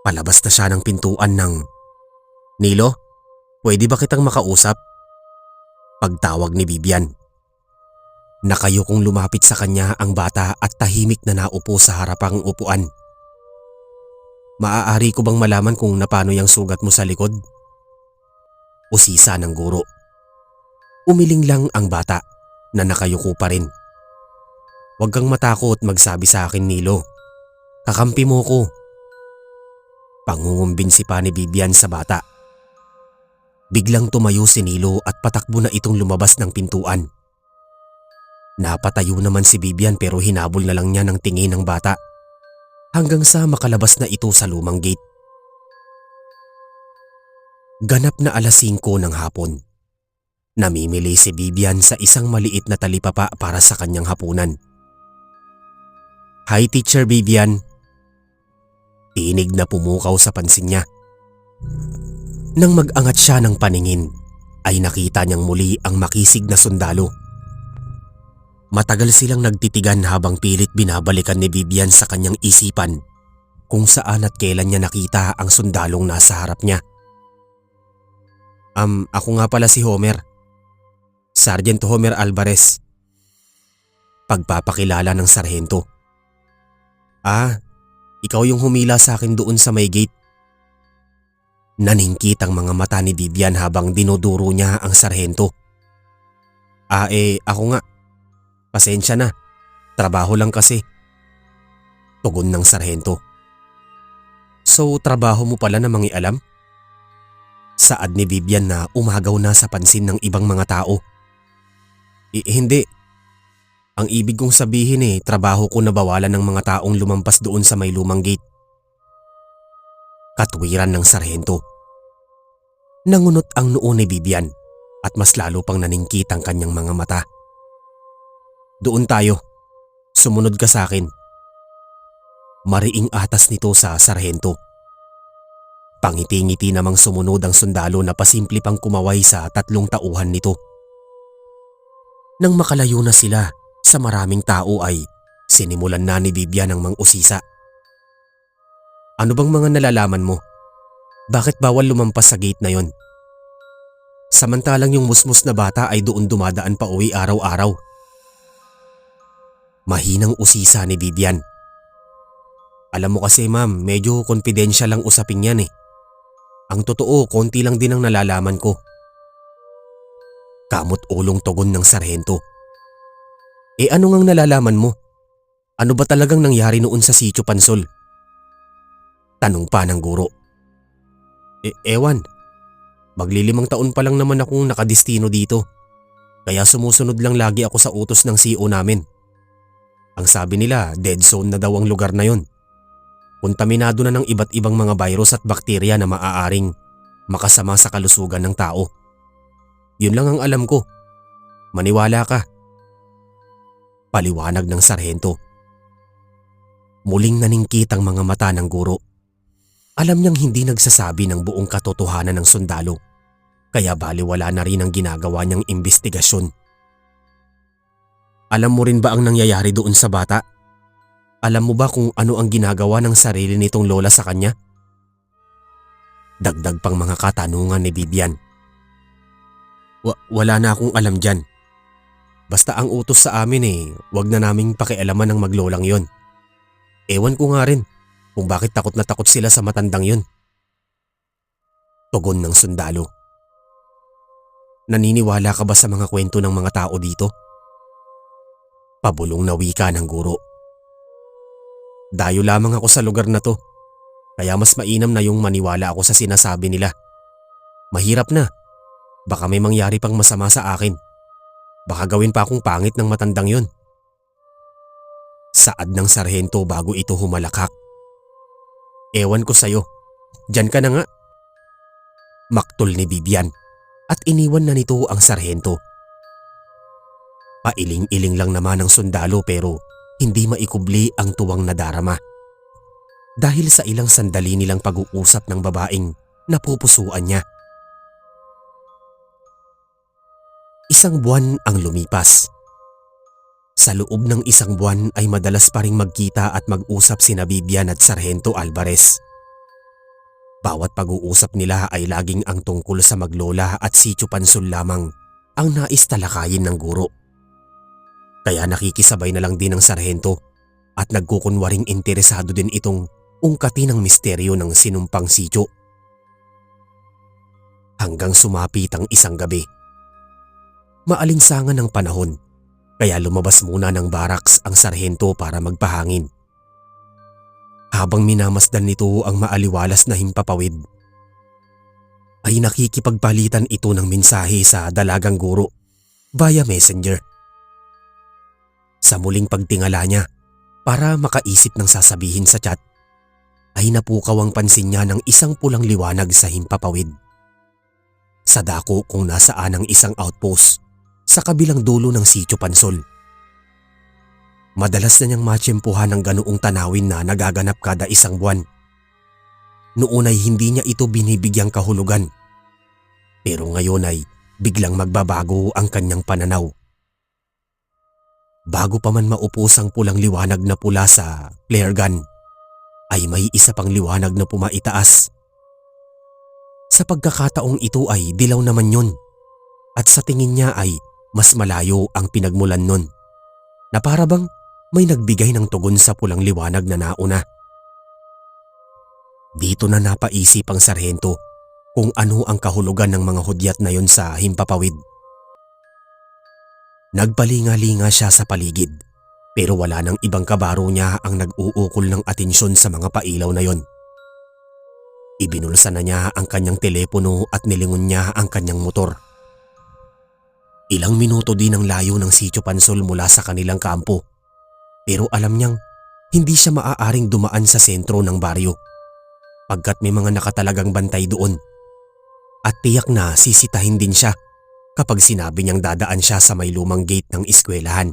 Palabas na siya ng pintuan ng, "Nilo, pwede ba kitang makausap?" Pagtawag ni Vivian. Nakayukong lumapit sa kanya ang bata at tahimik na naupo sa harapang upuan. "Maaari ko bang malaman kung napano yung sugat mo sa likod?" Usisa ng guro. Umiling lang ang bata na nakayuko pa rin. "Huwag kang matakot magsabi sa akin, Nilo. Kakampi mo ko." Pangungumbinsi pa ni Vivian sa bata. Biglang tumayo si Nilo at patakbo na itong lumabas ng pintuan. Napatayo naman si Vivian pero hinabol na lang niya ng tingin ng bata hanggang sa makalabas na ito sa lumang gate. Ganap na 5:00 ng hapon. Namimili si Vivian sa isang maliit na talipapa para sa kanyang hapunan. "Hi, Teacher Vivian." Tinig na pumukaw sa pansin niya. Nang mag-angat siya ng paningin, ay nakita niyang muli ang makisig na sundalo. Matagal silang nagtitigan habang pilit binabalikan ni Vivian sa kanyang isipan kung saan at kailan niya nakita ang sundalong nasa harap niya. Ako nga pala si Homer. Sergeant Homer Alvarez." Pagpapakilala ng sarhento. Ikaw yung humila sa akin doon sa may gate." Naningkit ang mga mata ni Vivian habang dinuduro niya ang sarhento. Ako nga. Pasensya na. Trabaho lang kasi." Tugon ng sarhento. "So, trabaho mo pala na mangialam?" Saad ni Vivian na umagaw na sa pansin ng ibang mga tao. Hindi. Ang ibig kong sabihin trabaho ko na bawalan ng mga taong lumampas doon sa may lumang gate." Katwiran ng sarhento. Nangunot ang noo ni Vivian at mas lalo pang naningkit ang kanyang mga mata. "Doon tayo. Sumunod ka sa akin." Mariing atas nito sa sarhento. Pangiti-ngiti namang sumunod ang sundalo na pasimple pang kumaway sa 3 tauhan nito. Nang makalayo na sila sa maraming tao ay sinimulan na ni Vivian ang mang-usisa. "Ano bang mga nalalaman mo? Bakit bawal lumampas sa gate na yon? Samantalang yung musmus na bata ay doon dumadaan pa uwi araw-araw." Mahinang usisa ni Vivian. "Alam mo kasi ma'am, medyo confidential lang usapin yan . Ang totoo, konti lang din ang nalalaman ko." Kamot-ulong tugon ng sarhento. Ano ngang nalalaman mo? Ano ba talagang nangyari noon sa Sitio Pansol?" Tanong pa ng guro. Ewan. Maglilimang taon pa lang naman akong nakadestino dito. Kaya sumusunod lang lagi ako sa utos ng CO namin. Ang sabi nila, dead zone na daw ang lugar na yon. Kontaminado na ng iba't ibang mga virus at bakterya na maaaring makasama sa kalusugan ng tao. Yun lang ang alam ko. Maniwala ka." Paliwanag ng sarhento. Muling naningkit ang mga mata ng guro. Alam niyang hindi nagsasabi ng buong katotohanan ng sundalo, kaya baliwala na rin ang ginagawa niyang imbestigasyon. "Alam mo rin ba ang nangyayari doon sa bata? Alam mo ba kung ano ang ginagawa ng sarili nitong lola sa kanya?" Dagdag pang mga katanungan ni Vivian. Wala na akong alam dyan. Basta ang utos sa amin wag na naming pakialaman ng maglolang yon. Ewan ko nga rin kung bakit takot na takot sila sa matandang yon." Tugon ng sundalo. "Naniniwala ka ba sa mga kwento ng mga tao dito?" Pabulong na wika ng guro. "Dayo lamang ako sa lugar na to, kaya mas mainam na yung maniwala ako sa sinasabi nila. Mahirap na. Baka may mangyari pang masama sa akin. Baka gawin pa akong pangit ng matandang yon." Saad ng sarhento bago ito humalakhak. "Ewan ko sa'yo. Diyan ka na nga." Maktol ni Vivian at iniwan na nito ang sarhento. Pailing-iling lang naman ang sundalo pero hindi maikubli ang tuwang nadarama. Dahil sa ilang sandali nilang pag-uusap ng babaeng napupusuan niya. Isang buwan ang lumipas. Sa loob ng isang buwan ay madalas pa ring magkita at mag-usap sina Vivian at Sargento Alvarez. Bawat pag-uusap nila ay laging ang tungkol sa Maglola at Sitio Pansol lamang ang nais talakayin ng guro. Kaya nakikisabay na lang din ang sarhento at nagkukunwaring interesado din itong ungkatin ang misteryo ng sinumpang sitio. Hanggang sumapit ang isang gabi. Maalinsangan ang panahon kaya lumabas muna ng barracks ang sarhento para magpahangin. Habang minamasdan nito ang maaliwalas na himpapawid, ay nakikipagpalitan ito ng mensahe sa dalagang guro via messenger. Sa muling pagtingala niya para makaisip ng sasabihin sa chat, ay napukaw ang pansin niya ng isang pulang liwanag sa himpapawid. Sa dako kung nasaan ang isang outpost sa kabilang dulo ng Sitio Pansol. Madalas na niyang matsyempuhan ng ganoong tanawin na nagaganap kada isang buwan. Noon ay hindi niya ito binibigyang kahulugan. Pero ngayon ay biglang magbabago ang kanyang pananaw. Bago pa man maupos ang pulang liwanag na pula sa flare gun, ay may isa pang liwanag na pumaitaas. Sa pagkakataong ito ay dilaw naman yun, at sa tingin niya ay mas malayo ang pinagmulan nun, na para bang may nagbigay ng tugon sa pulang liwanag na nauna. Dito na napaisip ang sarhento kung ano ang kahulugan ng mga hudyat na yon sa himpapawid. Nagpalinga-linga siya sa paligid, pero wala nang ibang kabaro niya ang nag-uukol ng atensyon sa mga pailaw na yon. Ibinulsa na niya ang kanyang telepono at nilingon niya ang kanyang motor. Ilang minuto din ang layo ng Sitio Pansol mula sa kanilang kampo, pero alam niyang hindi siya maaaring dumaan sa sentro ng baryo pagkat may mga nakatalagang bantay doon, at tiyak na sisitahin din siya kapag sinabi niyang dadaan siya sa may lumang gate ng eskwelahan.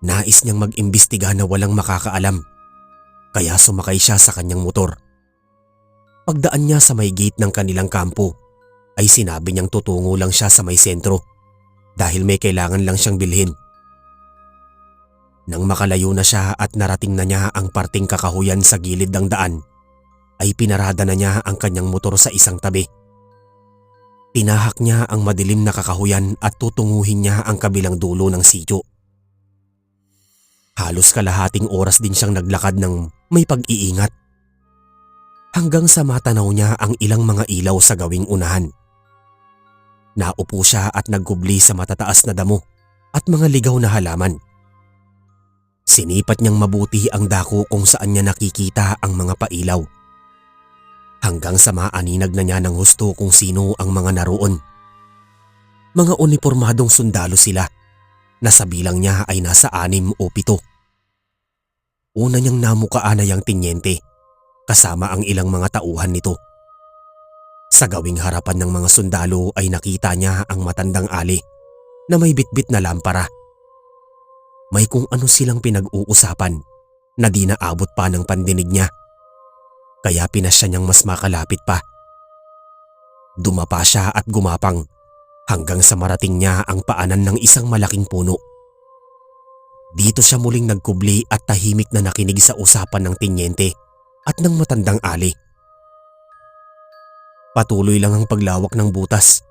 Nais niyang mag-imbestiga na walang makakaalam, kaya sumakay siya sa kanyang motor. Pagdaan niya sa may gate ng kanilang kampo, ay sinabi niyang tutungo lang siya sa may sentro dahil may kailangan lang siyang bilhin. Nang makalayo na siya at narating na niya ang parting kakahuyan sa gilid ng daan, ay pinarada na niya ang kanyang motor sa isang tabi. Tinahak niya ang madilim na kakahuyan at tutunguhin niya ang kabilang dulo ng sitio. Halos kalahating oras din siyang naglakad ng may pag-iingat, hanggang sa matanaw niya ang ilang mga ilaw sa gawing unahan. Naupo siya at nagkubli sa matataas na damo at mga ligaw na halaman. Sinipat niyang mabuti ang dako kung saan niya nakikita ang mga pailaw, hanggang sa maaninag na niya ng husto kung sino ang mga naroon. Mga unipormadong sundalo sila, na sa bilang niya ay nasa 6 o 7. Una niyang namukaan ay ang tinyente, kasama ang ilang mga tauhan nito. Sa gawing harapan ng mga sundalo ay nakita niya ang matandang ali na may bitbit na lampara. May kung ano silang pinag-uusapan na di naabot pa ng pandinig niya, kaya pinasya niyang mas makalapit pa. Dumapa siya at gumapang hanggang sa marating niya ang paanan ng isang malaking puno. Dito siya muling nagkubli at tahimik na nakinig sa usapan ng tinyente at ng matandang ali. Patuloy lang ang paglawak ng butas.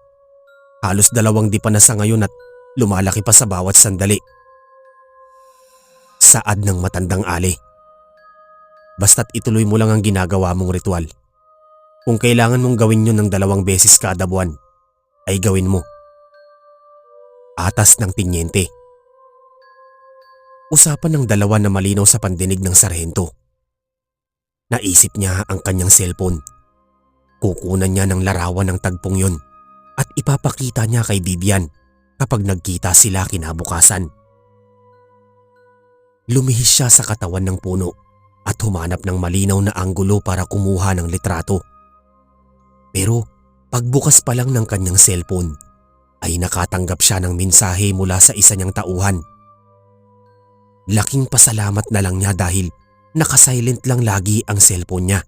Halos 2 dipa na sa ngayon at lumalaki pa sa bawat sandali. Saad ng matandang ali. Basta't ituloy mo lang ang ginagawa mong ritual. Kung kailangan mong gawin yun ng 2 beses kada buwan, ay gawin mo. Atas ng tinyente. Usapan ng 2 na malinaw sa pandinig ng sarhento. Naisip niya ang kanyang cellphone. Kukunan niya ng larawan ng tagpong yun at ipapakita niya kay Bibian kapag nagkita sila kinabukasan. Lumihis siya sa katawan ng puno at humanap ng malinaw na anggulo para kumuha ng litrato. Pero pagbukas pa lang ng kanyang cellphone, ay nakatanggap siya ng mensahe mula sa isa niyang tauhan. Laking pasalamat na lang niya dahil nakasilent lang lagi ang cellphone niya.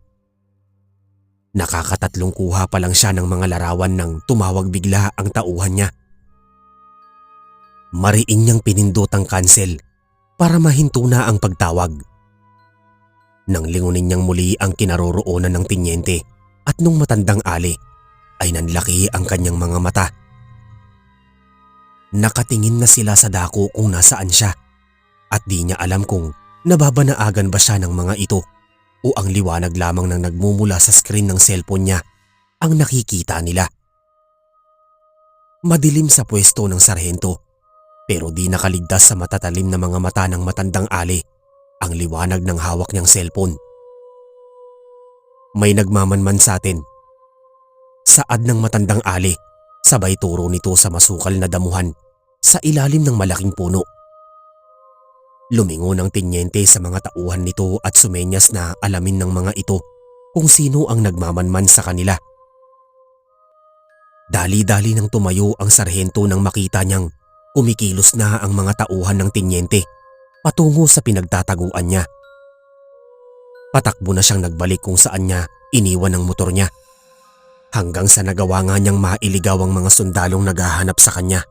Nakakatatlong kuha pa lang siya ng mga larawan nang tumawag bigla ang tauhan niya. Mariin niyang pinindot ang cancel para mahinto na ang pagtawag. Nang lingunin niyang muli ang kinaroroonan ng tinyente at nung matandang ali ay nanlaki ang kanyang mga mata. Nakatingin na sila sa dako kung nasaan siya at di niya alam kung nababanaagan ba siya ng mga ito o ang liwanag lamang ng nagmumula sa screen ng cellphone niya ang nakikita nila. Madilim sa pwesto ng sarhento pero di nakaligtas sa matatalim na mga mata ng matandang ali ang liwanag ng hawak niyang cellphone. May nagmamanman sa atin. Saad ng matandang ali, sabay turo nito sa masukal na damuhan sa ilalim ng malaking puno. Lumingon ang tinyente sa mga tauhan nito at sumenyas na alamin ng mga ito kung sino ang nagmamanman sa kanila. Dali-dali nang tumayo ang sarhento nang makita niyang kumikilos na ang mga tauhan ng tinyente patungo sa pinagtataguan niya. Patakbo na siyang nagbalik kung saan niya iniwan ang motor niya hanggang sa nagawa nga niyang mailigaw ang mga sundalong naghahanap sa kanya.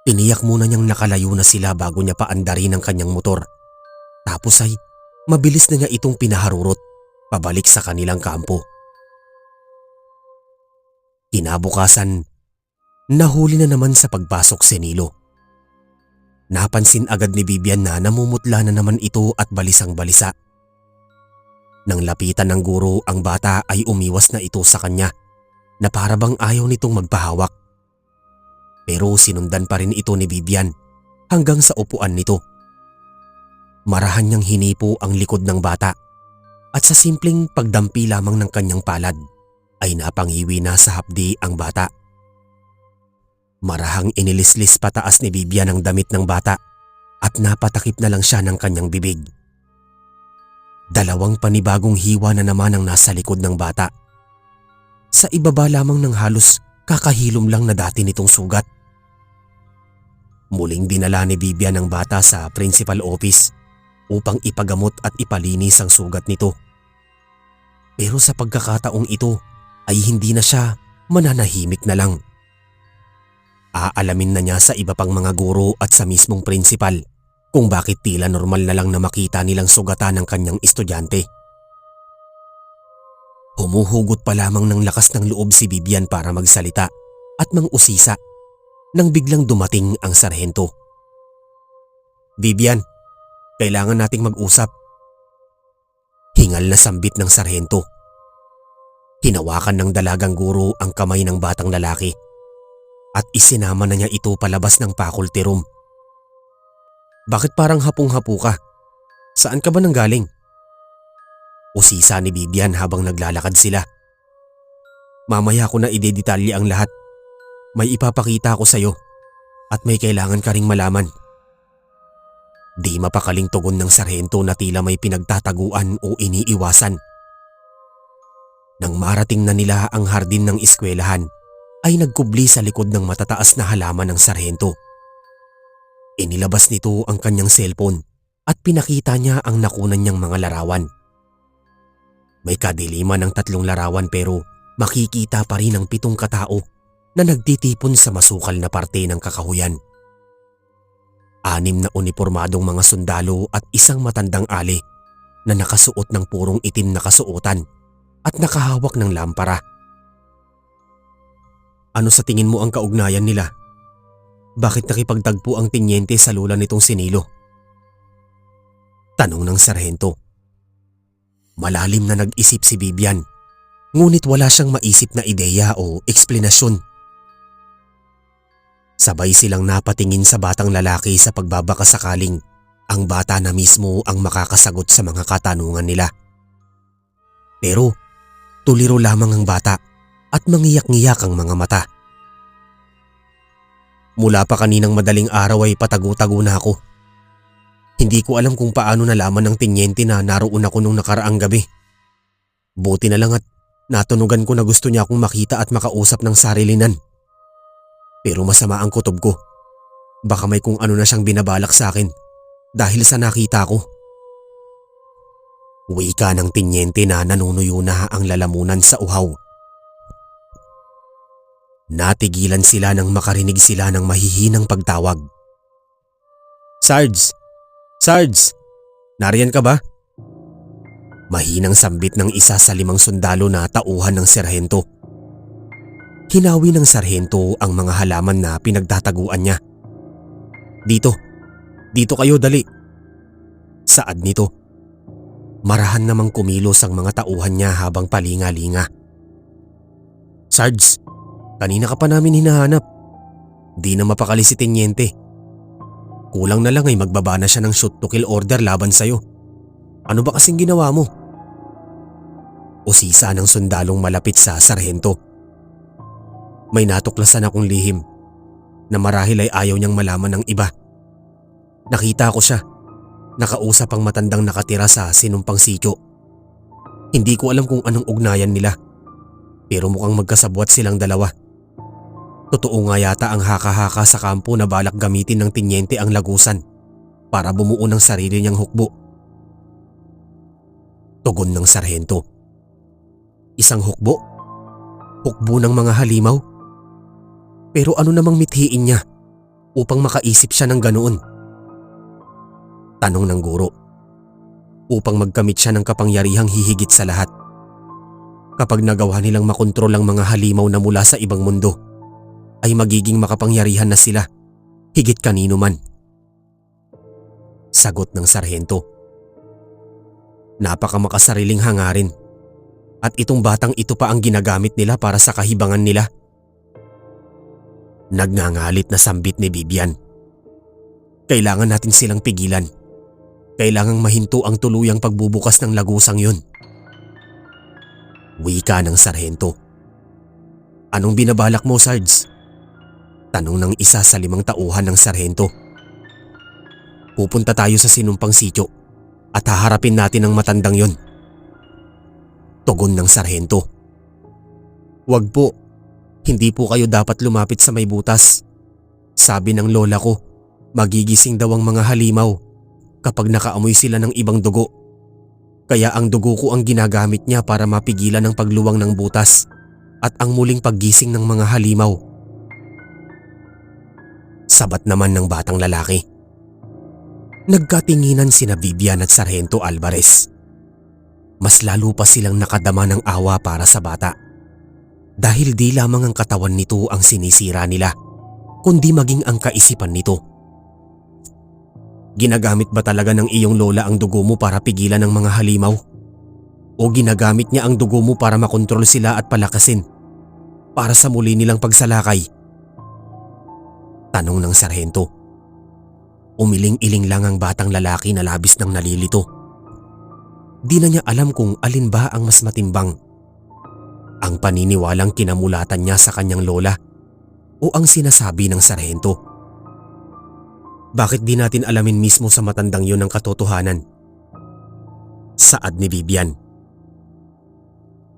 Tiniyak muna niyang nakalayo na sila bago niya paandarin ang kanyang motor. Tapos ay mabilis na niya itong pinaharurot pabalik sa kanilang kampo. Kinabukasan, nahuli na naman sa pagpasok si Nilo. Napansin agad ni Vivian na namumutla na naman ito at balisang-balisa. Nang lapitan ng guro ang bata ay umiwas na ito sa kanya na para bang ayaw nitong magpahawak. Pero sinundan pa rin ito ni Vivian hanggang sa upuan nito. Marahan niyang hinipo ang likod ng bata at sa simpleng pagdampi lamang ng kanyang palad ay napangiwi na sa hapdi ang bata. Marahang inilislis pataas ni Vivian ang damit ng bata at napatakip na lang siya ng kanyang bibig. Dalawang panibagong hiwa na naman ang nasa likod ng bata. Sa ibaba lamang ng halos kakahilom lang na dati nitong sugat. Muling dinala ni Vivian ang bata sa principal office upang ipagamot at ipalinis ang sugat nito. Pero sa pagkakataong ito ay hindi na siya mananahimik na lang. Aalamin na niya sa iba pang mga guro at sa mismong principal kung bakit tila normal na lang na makita nilang sugatan ng kanyang estudyante. Humuhugot pa lamang ng lakas ng loob si Vivian para magsalita at mang-usisa nang biglang dumating ang sarhento. "Vivian, kailangan nating mag-usap." Hingal na sambit ng sarhento. Hinawakan ng dalagang guro ang kamay ng batang lalaki at isinama na niya ito palabas ng faculty room. "Bakit parang hapong-hapo ka? Saan ka ba nanggaling?" Usisa ni Vivian habang naglalakad sila. "Mamaya ko na idedetalye ang lahat. May ipapakita ko sa'yo at may kailangan ka ring malaman." Di mapakaling tugon ng sarhento na tila may pinagtataguan o iniiwasan. Nang marating na nila ang hardin ng eskwelahan, ay nagkubli sa likod ng matataas na halaman ng sarhento. Inilabas nito ang kanyang cellphone at pinakita niya ang nakunan niyang mga larawan. May kadiliman ng 3 larawan pero makikita pa rin ang 7 katao na nagtitipon sa masukal na parte ng kakahuyan. 6 na unipormadong mga sundalo at isang matandang ali na nakasuot ng purong itim na kasuotan at nakahawak ng lampara. "Ano sa tingin mo ang kaugnayan nila? Bakit nakipagtagpo ang tinyente sa lula nitong si Nilo?" Tanong ng sarhento. Malalim na nag-isip si Vivian, ngunit wala siyang maisip na ideya o eksplenasyon. Sabay silang napatingin sa batang lalaki sa pagbabaka sakaling ang bata na mismo ang makakasagot sa mga katanungan nila. Pero tuliro lamang ang bata at mangiyak-ngiyak ang mga mata. "Mula pa kaninang madaling araw ay patago-tago na ako. Hindi ko alam kung paano nalaman ng tinyente na naroon ako nung nakaraang gabi. Buti na lang at natunugan ko na gusto niya akong makita at makausap ng sarilinan. Pero masama ang kutob ko. Baka may kung ano na siyang binabalak sa akin dahil sa nakita ko." Wika ng tinyente na nanunuyo na ang lalamunan sa uhaw. Natigilan sila nang makarinig sila ng mahihinang pagtawag. "Sarge! Sarge! Nariyan ka ba?" Mahinang sambit ng isa sa 5 sundalo na tauhan ng seryento. Hinawi ng sarhento ang mga halaman na pinagtataguan niya. Dito kayo dali. Saad nito. Marahan namang kumilos ang mga tauhan niya habang palinga-linga. Sarge, kanina ka pa namin hinahanap. Di na mapakali si Tenyente. Kulang na lang ay magbaba na siya ng shoot to kill order laban sa'yo. Ano ba kasing ginawa mo? Usisa ng sundalong malapit sa sarhento. May natuklasan akong lihim na marahil ay ayaw niyang malaman ng iba. Nakita ko siya. Nakausap ang matandang nakatira sa sinumpang sityo. Hindi ko alam kung anong ugnayan nila. Pero mukhang magkasabwat silang dalawa. Totoo nga yata ang haka-haka sa kampo na balak gamitin ng Tenyente ang lagusan para bumuo ng sarili niyang hukbo. Tugon ng sarhento. Isang hukbo? Hukbo ng mga halimaw? Pero ano namang mithiin niya upang makaisip siya ng ganoon? Tanong ng guro. Upang magkamit siya ng kapangyarihang hihigit sa lahat. Kapag nagawa nilang makontrol ang mga halimaw na mula sa ibang mundo, ay magiging makapangyarihan na sila, higit kanino man. Sagot ng sarhento. Napakamakasariling hangarin. At itong batang ito pa ang ginagamit nila para sa kahibangan nila. Nagngangalit na sambit ni Vivian. Kailangan natin silang pigilan. Kailangang mahinto ang tuluyang pagbubukas ng lagusang yun. Wika ng sarhento. Anong binabalak mo, Sarge? Tanong ng isa sa 5 tauhan ng sarhento. Pupunta tayo sa sinumpang sityo at haharapin natin ang matandang yon. Tugon ng sarhento. Wag po. Hindi po kayo dapat lumapit sa may butas. Sabi ng lola ko, magigising daw ang mga halimaw kapag nakaamoy sila ng ibang dugo. Kaya ang dugo ko ang ginagamit niya para mapigilan ang pagluwang ng butas at ang muling paggising ng mga halimaw. Sabat naman ng batang lalaki. Nagkatinginan sina Vivian at Sargento Alvarez. Mas lalo pa silang nakadama ng awa para sa bata. Dahil di lamang ang katawan nito ang sinisira nila, kundi maging ang kaisipan nito. Ginagamit ba talaga ng iyong lola ang dugo mo para pigilan ang mga halimaw? O ginagamit niya ang dugo mo para makontrol sila at palakasin, para sa muli nilang pagsalakay? Tanong ng sarhento. Umiling-iling lang ang batang lalaki na labis ng nalilito. Di na niya alam kung alin ba ang mas matimbang. Ang paniniwalang kinamulatan niya sa kanyang lola o ang sinasabi ng sarhento. Bakit di natin alamin mismo sa matandang yun ang katotohanan? Saad ni Vivian.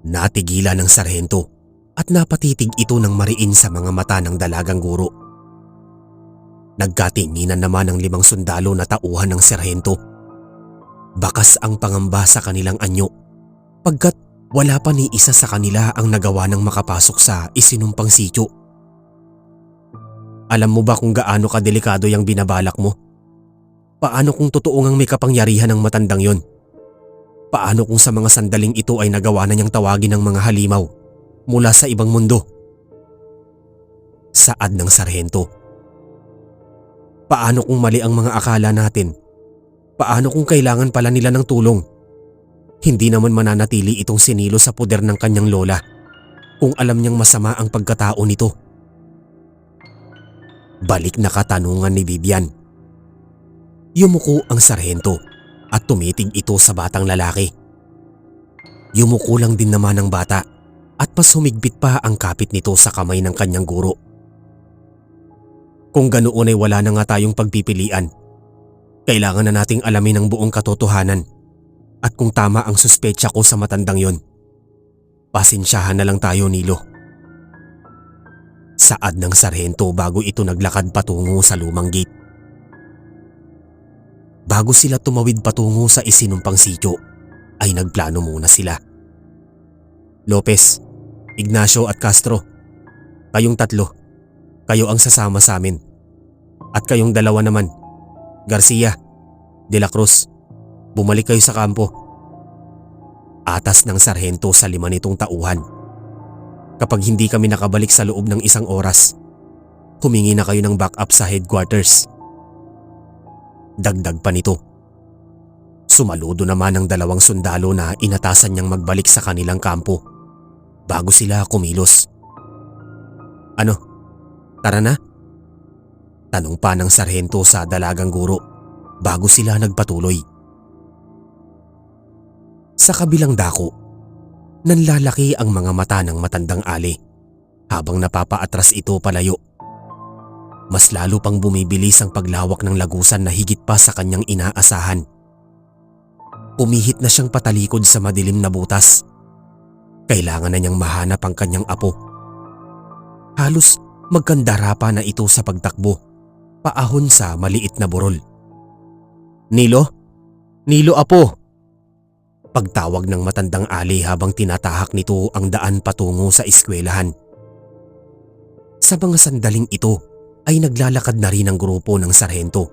Natigilan ng sarhento at napatitig ito ng mariin sa mga mata ng dalagang guro. Nagkatinginan naman ang 5 sundalo na tauhan ng sarhento. Bakas ang pangamba sa kanilang anyo, pagkat wala pa ni isa sa kanila ang nagawa ng makapasok sa isinumpang sityo. Alam mo ba kung gaano kadelikado yung binabalak mo? Paano kung totoo ngang may kapangyarihan ng matandang yon? Paano kung sa mga sandaling ito ay nagawa na niyang tawagin ng mga halimaw mula sa ibang mundo? Saad ng sarhento. Paano kung mali ang mga akala natin? Paano kung kailangan pala nila ng tulong? Hindi naman mananatili itong sinilo sa poder ng kanyang lola kung alam niyang masama ang pagkatao nito. Balik na katanungan ni Vivian. Yumuko ang sarhento at tumitig ito sa batang lalaki. Yumuko lang din naman ang bata at mas humigpit pa ang kapit nito sa kamay ng kanyang guro. Kung ganoon ay wala na nga tayong pagpipilian. Kailangan na nating alamin ang buong katotohanan at kung tama ang suspecha ko sa matandang yon. Pasensyahan na lang tayo, Nilo. Saad ng sarhento bago ito naglakad patungo sa lumang gate. Bago sila tumawid patungo sa isinumpang sityo, ay nagplano muna sila. Lopez, Ignacio at Castro, kayong 3, kayo ang sasama sa amin. At kayong 2 naman, Garcia, De La Cruz, bumalik kayo sa kampo. Atas ng sarhento sa 5 nitong tauhan. Kapag hindi kami nakabalik sa loob ng 1 oras, humingi na kayo ng backup sa headquarters. Dagdag pa nito. Sumaludo naman ang 2 sundalo na inatasan niyang magbalik sa kanilang kampo bago sila kumilos. Ano? Tara na? Tanong pa ng sarhento sa dalagang guro bago sila nagpatuloy. Sa kabilang dako, nanlalaki ang mga mata ng matandang Ali habang napapaatras ito palayo. Mas lalo pang bumibilis ang paglawak ng lagusan na higit pa sa kanyang inaasahan. Umihit na siyang patalikod sa madilim na butas. Kailangan na niyang mahanap ang kanyang apo. Halos magkandara pa na ito sa pagtakbo, paahon sa maliit na burol. Nilo? Nilo, apo! Pagtawag ng matandang Ali habang tinatahak nito ang daan patungo sa eskwelahan. Sa mga sandaling ito ay naglalakad na rin ang grupo ng sarhento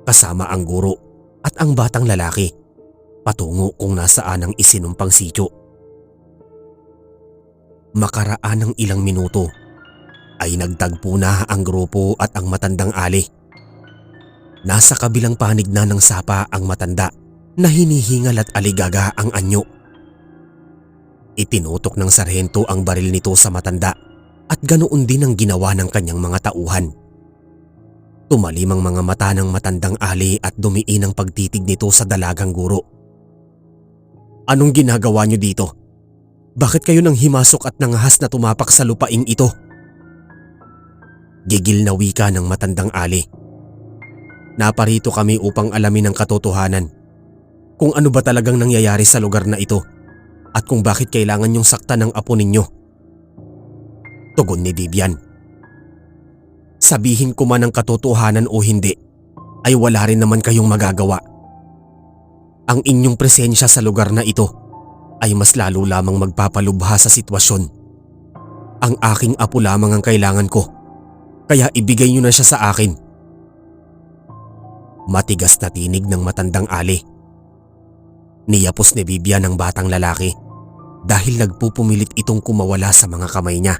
kasama ang guro at ang batang lalaki patungo kung nasaan ang isinumpang sityo. Makaraan ng ilang minuto ay nagtagpo na ang grupo at ang matandang Ali. Nasa kabilang panig na ng sapa ang matanda na hinihingal at aligaga ang anyo. Itinutok ng sarhento ang baril nito sa matanda at ganoon din ang ginawa ng kanyang mga tauhan. Tumalim ang mga mata ng matandang Ali at dumiin ang pagtitig nito sa dalagang guro. Anong ginagawa niyo dito? Bakit kayo nang himasok at nangahas na tumapak sa lupaing ito? Gigil na wika ng matandang Ali. Naparito kami upang alamin ang katotohanan. Kung ano ba talagang nangyayari sa lugar na ito at kung bakit kailangan niyong saktan ng apo ninyo. Tugon ni Vivian. Sabihin ko man ang katotohanan o hindi, ay wala rin naman kayong magagawa. Ang inyong presensya sa lugar na ito ay mas lalo lamang magpapalubha sa sitwasyon. Ang aking apo lamang ang kailangan ko, kaya ibigay niyo na siya sa akin. Matigas na tinig ng matandang Ali. Niyapos ni Vivian ang batang lalaki dahil nagpupumilit itong kumawala sa mga kamay niya.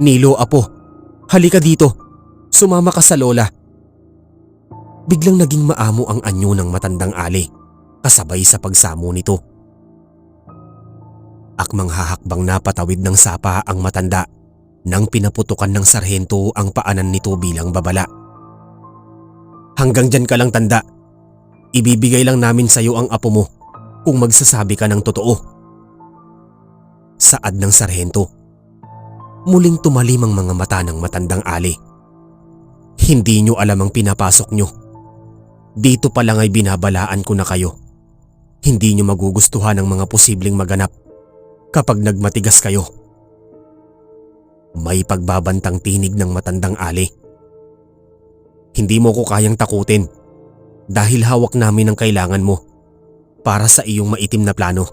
Nilo, apo, halika dito. Sumama ka sa lola. Biglang naging maamo ang anyo ng matandang Ali kasabay sa pagsamo nito. Akmang hahakbang na patawid ng sapa ang matanda nang pinaputukan ng sarhento ang paanan nito bilang babala. Hanggang dyan ka lang, tanda. Ibibigay lang namin sa iyo ang apo mo kung magsasabi ka ng totoo. Saad ng sarhento. Muling tumalim ang mga mata ng matandang Ali. Hindi nyo alam ang pinapasok nyo. Dito pa lang ay binabalaan ko na kayo. Hindi nyo magugustuhan ang mga posibleng maganap kapag nagmatigas kayo. May pagbabantang tinig ng matandang Ali. Hindi mo ko kayang takutin. Dahil hawak namin ang kailangan mo para sa iyong maitim na plano.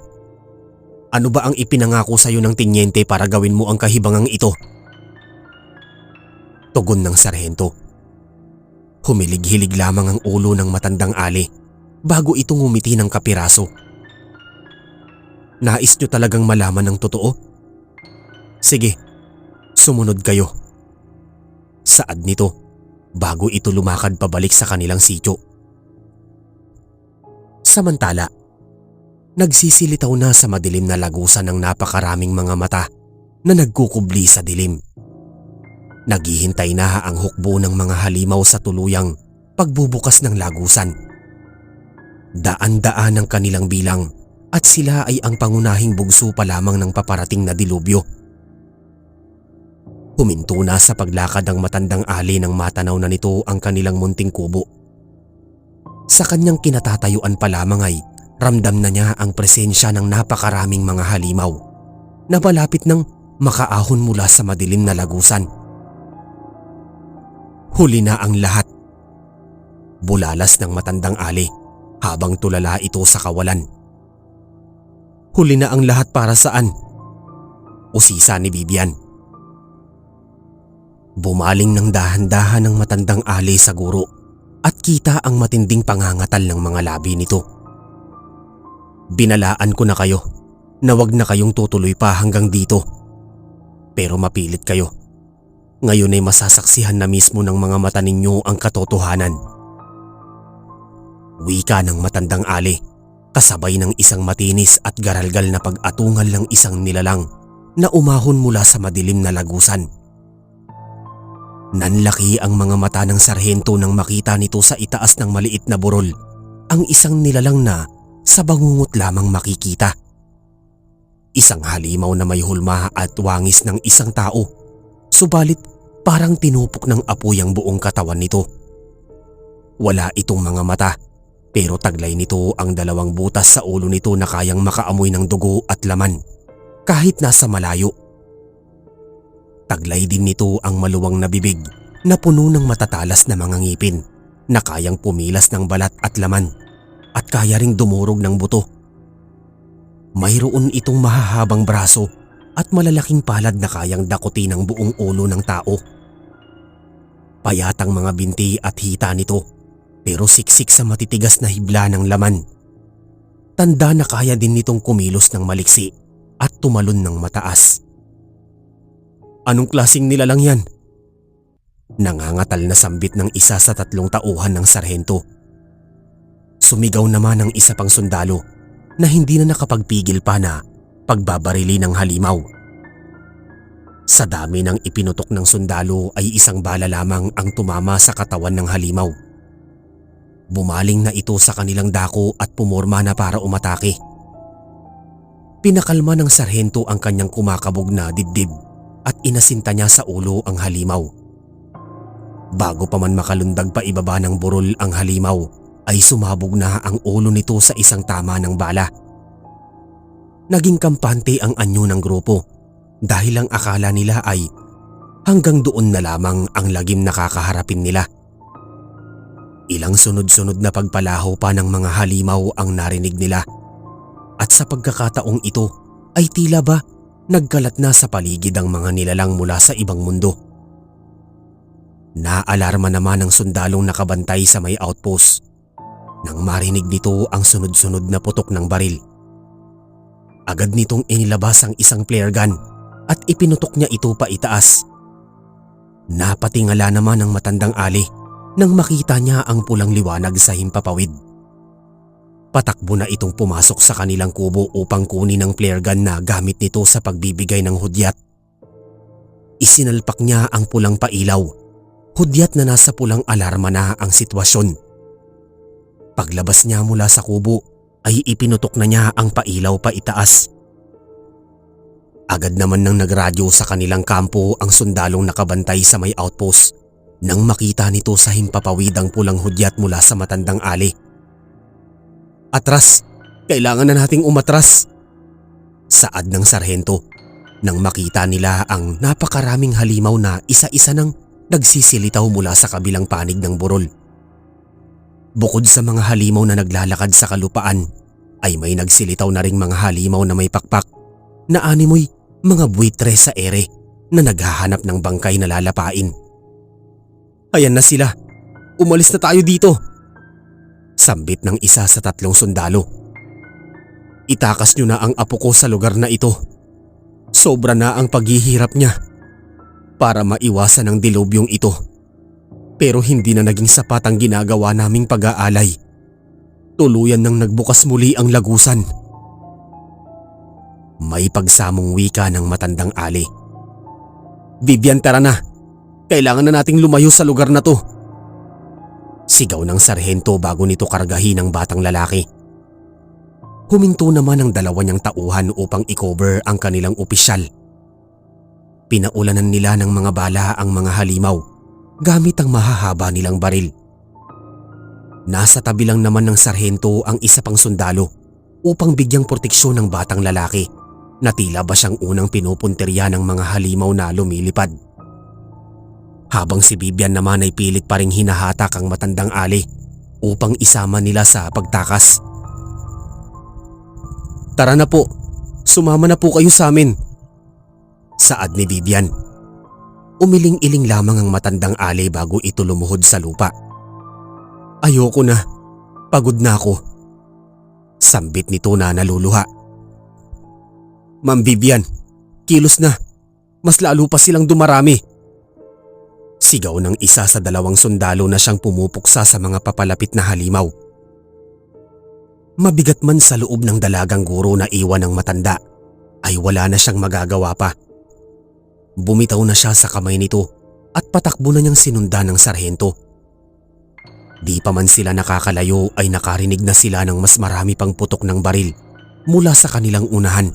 Ano ba ang ipinangako sa iyo ng tinyente para gawin mo ang kahibangang ito? Tugon ng sarhento. Humilig-hilig lamang ang ulo ng matandang Ali bago ito ngumiti ng kapiraso. Nais niyo talagang malaman ang totoo? Sige, sumunod kayo. Saad nito bago ito lumakad pabalik sa kanilang sityo. Samantala, nagsisilitaw na sa madilim na lagusan ng napakaraming mga mata na nagkukubli sa dilim. Naghihintay na ang hukbo ng mga halimaw sa tuluyang pagbubukas ng lagusan. Daan-daan ang kanilang bilang at sila ay ang pangunahing bugso pa lamang ng paparating na dilubyo. Huminto na sa paglakad ang matandang Ali nang matanaw na nito ang kanilang munting kubo. Sa kanyang kinatatayuan pa lamang ay ramdam na niya ang presensya ng napakaraming mga halimaw na malapit nang makaahon mula sa madilim na lagusan. Huli na ang lahat. Bulalas ng matandang Ali habang tulala ito sa kawalan. Huli na ang lahat para saan? Usisa ni Vivian. Bumaling ng dahan-dahan ng matandang Ali sa guro at kita ang matinding pangangatal ng mga labi nito. Binalaan ko na kayo na wag na kayong tutuloy pa hanggang dito. Pero mapilit kayo. Ngayon ay masasaksihan na mismo ng mga mata ninyo ang katotohanan. Wika ng matandang Ali, kasabay ng isang matinis at garalgal na pag-atungal ng isang nilalang na umahon mula sa madilim na lagusan. Nanlaki ang mga mata ng sarhento nang makita nito sa itaas ng maliit na burol ang isang nilalang na sa bangungot lamang makikita. Isang halimaw na may hulma at wangis ng isang tao, subalit parang tinupok ng apoy ang buong katawan nito. Wala itong mga mata, pero taglay nito ang dalawang butas sa ulo nito na kayang makaamoy ng dugo at laman kahit nasa malayo. Taglay din nito ang maluwang na bibig na puno ng matatalas na mga ngipin na kayang pumilas ng balat at laman at kaya ring dumurog ng buto. Mayroon itong mahahabang braso at malalaking palad na kayang dakutin ang buong ulo ng tao. Payatang mga binti at hita nito, pero siksik sa matitigas na hibla ng laman. Tanda na kaya din nitong kumilos ng maliksi at tumalon ng mataas. Anong klaseng nilalang yan? Nangangatal na sambit ng isa sa 3 tauhan ng sarhento. Sumigaw naman ang isa pang sundalo na hindi na nakapagpigil pa na pagbabarili ng halimaw. Sa dami ng ipinutok ng sundalo ay isang bala lamang ang tumama sa katawan ng halimaw. Bumaling na ito sa kanilang dako at pumorma na para umatake. Pinakalma ng sarhento ang kanyang kumakabog na dibdib at inasinta niya sa ulo ang halimaw. Bago pa man makalundag pa ibaba ng burol ang halimaw, ay sumabog na ang ulo nito sa isang tama ng bala. Naging kampante ang anyo ng grupo dahil ang akala nila ay hanggang doon na lamang ang lagim na kakaharapin nila. Ilang sunod-sunod na pagpalaho pa ng mga halimaw ang narinig nila at sa pagkakataong ito ay tila ba nagkalat na sa paligid ang mga nilalang mula sa ibang mundo. Naalarma naman ang sundalong nakabantay sa may outpost nang marinig nito ang sunod-sunod na putok ng baril. Agad nitong inilabas ang isang flare gun at ipinutok niya ito pa itaas. Napatingala naman ang matandang Ali nang makita niya ang pulang liwanag sa himpapawid. Patakbo na itong pumasok sa kanilang kubo upang kunin ang flare gun na gamit nito sa pagbibigay ng hudyat. Isinalpak niya ang pulang pailaw, hudyat na nasa pulang alarma na ang sitwasyon. Paglabas niya mula sa kubo ay ipinutok na niya ang pailaw pa itaas. Agad naman nang nagradyo sa kanilang kampo ang sundalong nakabantay sa may outpost nang makita nito sa himpapawid ang pulang hudyat mula sa matandang Ali. Atras! Kailangan na nating umatras! Saad ng sarhento nang makita nila ang napakaraming halimaw na isa-isa nang nagsisilitaw mula sa kabilang panig ng burol. Bukod sa mga halimaw na naglalakad sa kalupaan, ay may nagsilitaw na ring mga halimaw na may pakpak na animoy mga buitre sa ere na naghahanap ng bangkay na lalapain. Ayan na sila! Umalis na tayo dito! Sambit ng isa sa 3 sundalo. Itakas nyo na ang apo ko sa lugar na ito. Sobra na ang paghihirap niya para maiwasan ang dilubyong ito. Pero hindi na naging sapat ang ginagawa naming pag-aalay. Tuluyan nang nagbukas muli ang lagusan. May pagsamong wika ng matandang Ali. Vivian, tara na! Kailangan na nating lumayo sa lugar na to! Sigaw ng sarhento bago nito kargahin ang batang lalaki. Huminto naman ang 2 niyang tauhan upang i-cover ang kanilang opisyal. Pinaulanan nila ng mga bala ang mga halimaw gamit ang mahahaba nilang baril. Nasa tabi lang naman ng sarhento ang isa pang sundalo upang bigyang proteksyon ng batang lalaki na tila ba siyang unang pinupuntirya ng mga halimaw na lumilipad. Habang si Vivian naman ay pilit pa ring hinahatak ang matandang Ali upang isama nila sa pagtakas. Tara na po, sumama na po kayo sa amin. Saad ni Vivian. Umiling-iling lamang ang matandang Ali bago ito lumuhod sa lupa. Ayoko na, pagod na ako. Sambit nito na naluluha. Ma'am Vivian, kilos na. Mas lalo pa silang dumarami. Sigaw ng isa sa dalawang sundalo na siyang pumupuksa sa mga papalapit na halimaw. Mabigat man sa loob ng dalagang guro na iwan ng matanda, ay wala na siyang magagawa pa. Bumitaw na siya sa kamay nito at patakbo na niyang sinundan ng sarhento. Di pa man sila nakakalayo ay nakarinig na sila ng mas marami pang putok ng baril mula sa kanilang unahan.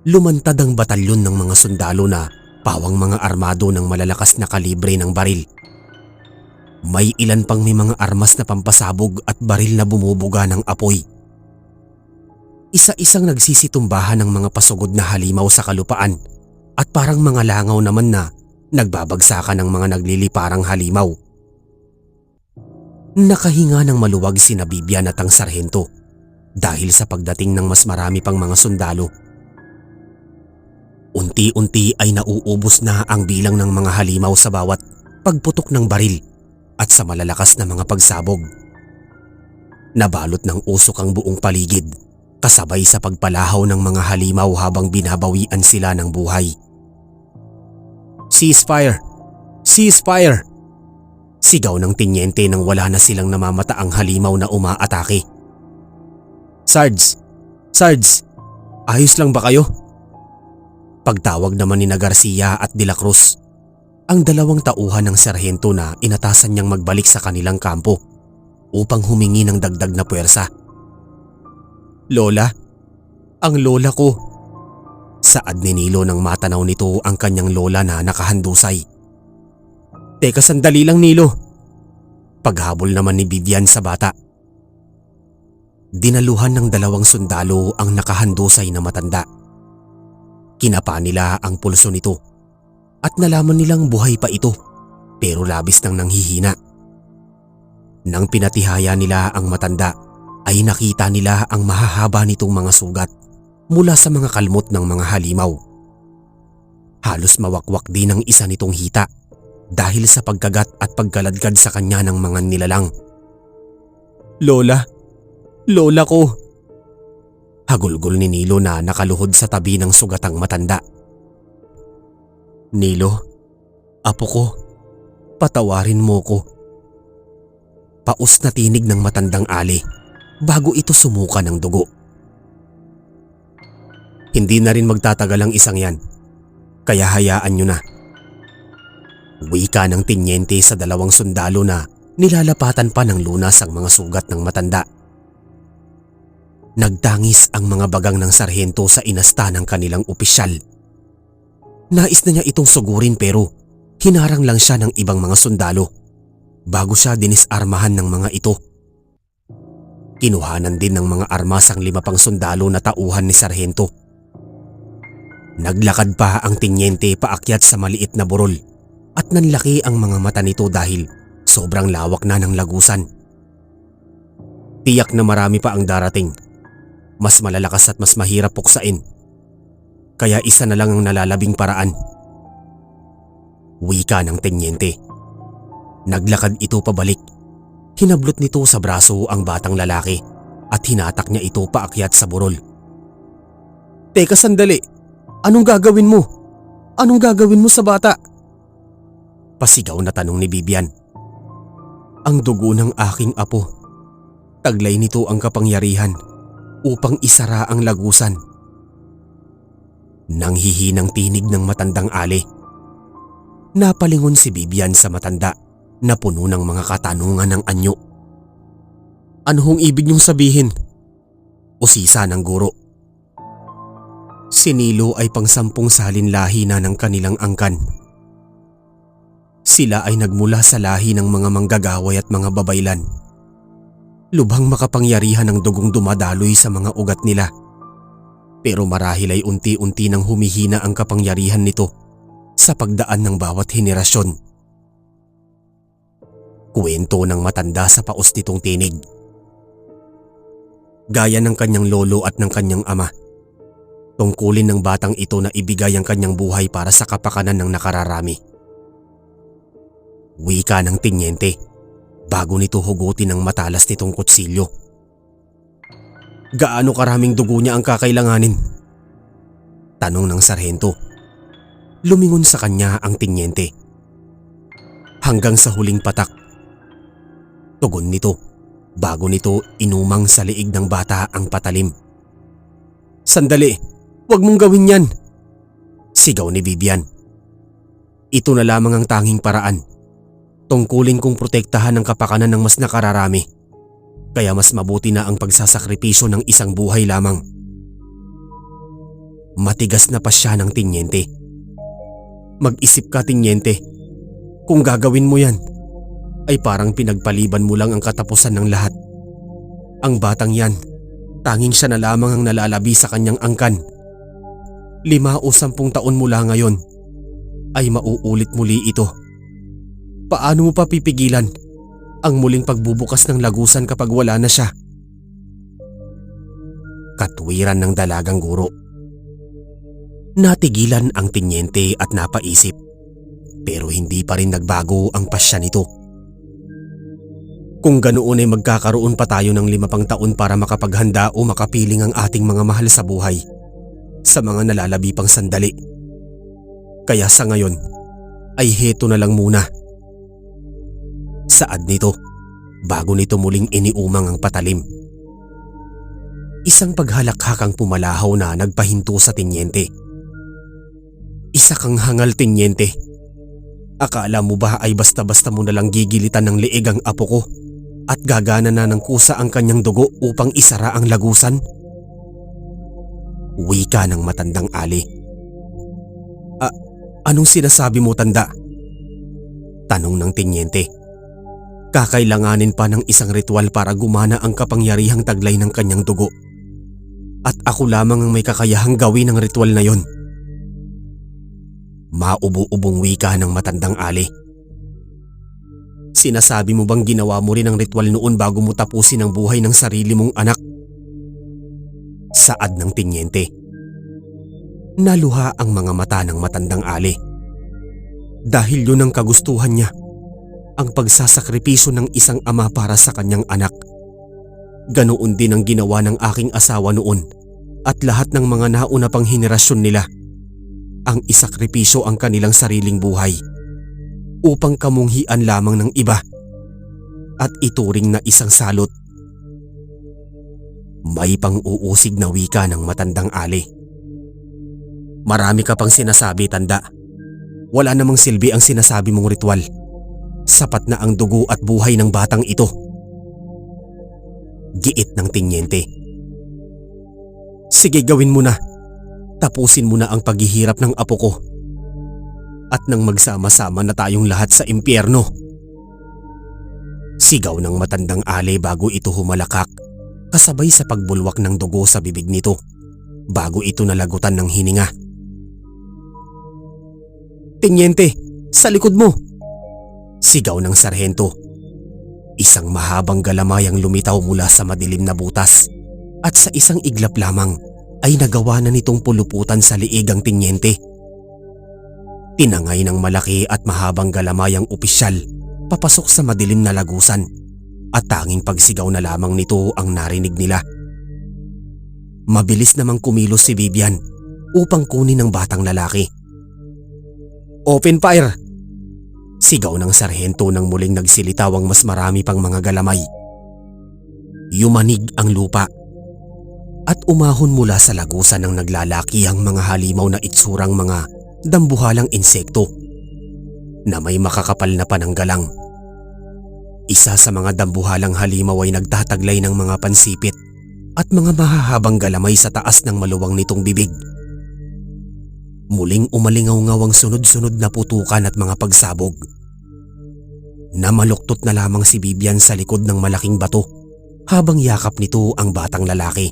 Lumantad ang batalyon ng mga sundalo na pawang mga armado ng malalakas na kalibre ng baril. May ilan pang may mga armas na pampasabog at baril na bumubuga ng apoy. Isa-isang nagsisitumbahan ng mga pasugod na halimaw sa kalupaan at parang mga langaw naman na nagbabagsakan ng mga nagliliparang halimaw. Nakahinga ng maluwag sina Vivian at ang sarhento dahil sa pagdating ng mas marami pang mga sundalo. Unti-unti ay nauubos na ang bilang ng mga halimaw sa bawat pagputok ng baril at sa malalakas na mga pagsabog. Nabalot ng usok ang buong paligid kasabay sa pagpalahaw ng mga halimaw habang binabawian sila ng buhay. Ceasefire! Ceasefire! Sigaw ng tinyente nang wala na silang namamataang halimaw na umaatake. Sarge! Sarge! Ayos lang ba kayo? Pagtawag naman ni Garcia at De La Cruz, ang dalawang tauhan ng sarhento na inatasan niyang magbalik sa kanilang kampo upang humingi ng dagdag na puwersa. Lola, ang lola ko. Saad ni Nilo nang matanaw nito ang kanyang lola na nakahandusay. Teka sandali lang Nilo. Paghabol naman ni Vivian sa bata. Dinaluhan ng dalawang sundalo ang nakahandusay na matanda. Kinapa nila ang pulso nito at nalaman nilang buhay pa ito pero labis nang nanghihina. Nang pinatihaya nila ang matanda ay nakita nila ang mahahaba nitong mga sugat mula sa mga kalmot ng mga halimaw. Halos mawakwak din ang isa nitong hita dahil sa pagkagat at pagkaladkad sa kanya ng mga nilalang. Lola! Lola ko! Hagulgol ni Nilo na nakaluhod sa tabi ng sugatang matanda. Nilo, apo ko, patawarin mo ko. Paus na tinig ng matandang ali bago ito sumuka ng dugo. Hindi na rin magtatagal ang isang yan, kaya hayaan nyo na. Wika ng tinyente sa dalawang sundalo na nilalapatan pa ng lunas ang mga sugat ng matanda. Nagtangis ang mga bagang ng sarhento sa inasta ng kanilang opisyal. Nais na niya itong sugurin pero hinarang lang siya ng ibang mga sundalo bago siya dinisarmahan ng mga ito. Kinuhanan din ng mga armas ang 5 pang sundalo na tauhan ni sarhento. Naglakad pa ang tinyente paakyat sa maliit na burol at nanlaki ang mga mata nito dahil sobrang lawak na ng lagusan. Tiyak na marami pa ang darating. Mas malalakas at mas mahirap puksain. Kaya isa na lang ang nalalabing paraan. Wika ng tenyente. Naglakad ito pabalik. Hinablot nito sa braso ang batang lalaki at hinatak niya ito paakyat sa burol. Teka sandali, anong gagawin mo? Anong gagawin mo sa bata? Pasigaw na tanong ni Vivian. Ang dugo ng aking apo. Taglay nito ang kapangyarihan upang isara ang lagusan. Nang hihinang tinig ng matandang ali, napalingon si Vivian sa matanda na puno ng mga katanungan ng anyo. Ano hong ibig niyong sabihin? Usisa ng guro. Si Nilo ay pang-10 salinlahi na ng kanilang angkan. Sila ay nagmula sa lahi ng mga manggagaway at mga babaylan. Lubhang makapangyarihan ng dugong dumadaloy sa mga ugat nila. Pero marahil ay unti-unti nang humihina ang kapangyarihan nito sa pagdaan ng bawat henerasyon. Kuwento ng matanda sa paus nitong tinig. Gaya ng kanyang lolo at ng kanyang ama, tungkulin ng batang ito na ibigay ang kanyang buhay para sa kapakanan ng nakararami. Wika ng tinyente bago nito hugutin ang matalas nitong kutsilyo. Gaano karaming dugo niya ang kakailanganin? Tanong ng sarhento. Lumingon sa kanya ang tinyente. Hanggang sa huling patak. Tugon nito bago nito inumang sa liig ng bata ang patalim. Sandali, huwag mong gawin yan! Sigaw ni Vivian. Ito na lamang ang tanging paraan. Tungkulin kong protektahan ang kapakanan ng mas nakararami. Kaya mas mabuti na ang pagsasakripisyo ng isang buhay lamang. Matigas na pasya ng tinyente. Mag-isip ka, tinyente. Kung gagawin mo yan, ay parang pinagpaliban mo lang ang katapusan ng lahat. Ang batang yan, tanging siya na lamang ang nalalabi sa kanyang angkan. 5 o 10 taon mula ngayon, ay mauulit muli ito. Paano mo pa pipigilan ang muling pagbubukas ng lagusan kapag wala na siya? Katwiran ng dalagang guro. Natigilan ang tinyente at napaisip, pero hindi pa rin nagbago ang pasya nito. Kung ganoon ay magkakaroon pa tayo ng 5 pang taon para makapaghanda o makapiling ang ating mga mahal sa buhay sa mga nalalabi pang sandali. Kaya sa ngayon ay heto na lang muna. Saad nito bago nito muling iniumang ang patalim. Isang paghalakhakang pumalahaw na nagpahinto sa tinyente. Isa kang hangal, tinyente. Akala mo ba ay basta-basta mo nalang gigilitan ng liig ang apo ko at gagana na ng kusa ang kanyang dugo upang isara ang lagusan? Wika ng matandang ali. Anong sinasabi mo, tanda? Tanong ng tinyente. Kakailanganin pa ng isang ritual para gumana ang kapangyarihang taglay ng kanyang dugo. At ako lamang ang may kakayahang gawin ang ritual na yon. Maubo-ubong wika ng matandang ali. Sinasabi mo bang ginawa mo rin ang ritual noon bago mo tapusin ang buhay ng sarili mong anak? Saad ng tinyente. Naluha ang mga mata ng matandang ali. Dahil yun ang kagustuhan niya, ang pagsasakripisyo ng isang ama para sa kanyang anak. Ganoon din ang ginawa ng aking asawa noon at lahat ng mga nauna pang henerasyon nila. Ang isakripisyo ang kanilang sariling buhay upang kamunghian lamang ng iba at ituring na isang salot. May pang-uusig na wika ng matandang ali. Marami ka pang sinasabi, tanda. Wala namang silbi ang sinasabi mong ritual. Sapat na ang dugo at buhay ng batang ito. Giit ng tinyente. Sige, gawin mo na. Tapusin mo na ang paghihirap ng apo ko. At nang magsama-sama na tayong lahat sa impyerno. Sigaw ng matandang ali bago ito humalakak, kasabay sa pagbulwak ng dugo sa bibig nito, bago ito nalagutan ng hininga. Tinyente, sa likod mo! Sigaw ng sarhento. Isang mahabang galamay ang lumitaw mula sa madilim na butas at sa isang iglap lamang ay nagawa na nitong puluputan sa liig ang tinyente. Tinangay ng malaki at mahabang galamay ang opisyal papasok sa madilim na lagusan at tanging pagsigaw na lamang nito ang narinig nila. Mabilis namang kumilos si Vivian upang kunin ang batang lalaki. Open fire! Sigaw ng sarhento nang muling nagsilitaw ang mas marami pang mga galamay. Yumanig ang lupa at umahon mula sa lagusan ng naglalakihang mga halimaw na itsurang mga dambuhalang insekto na may makakapal na pananggalang. Isa sa mga dambuhalang halimaw ay nagtataglay ng mga pansipit at mga mahahabang galamay sa taas ng maluwang nitong bibig. Muling umalingaw-ngaw ang sunod-sunod na putukan at mga pagsabog. Namaluktot na lamang si Vivian sa likod ng malaking bato habang yakap nito ang batang lalaki.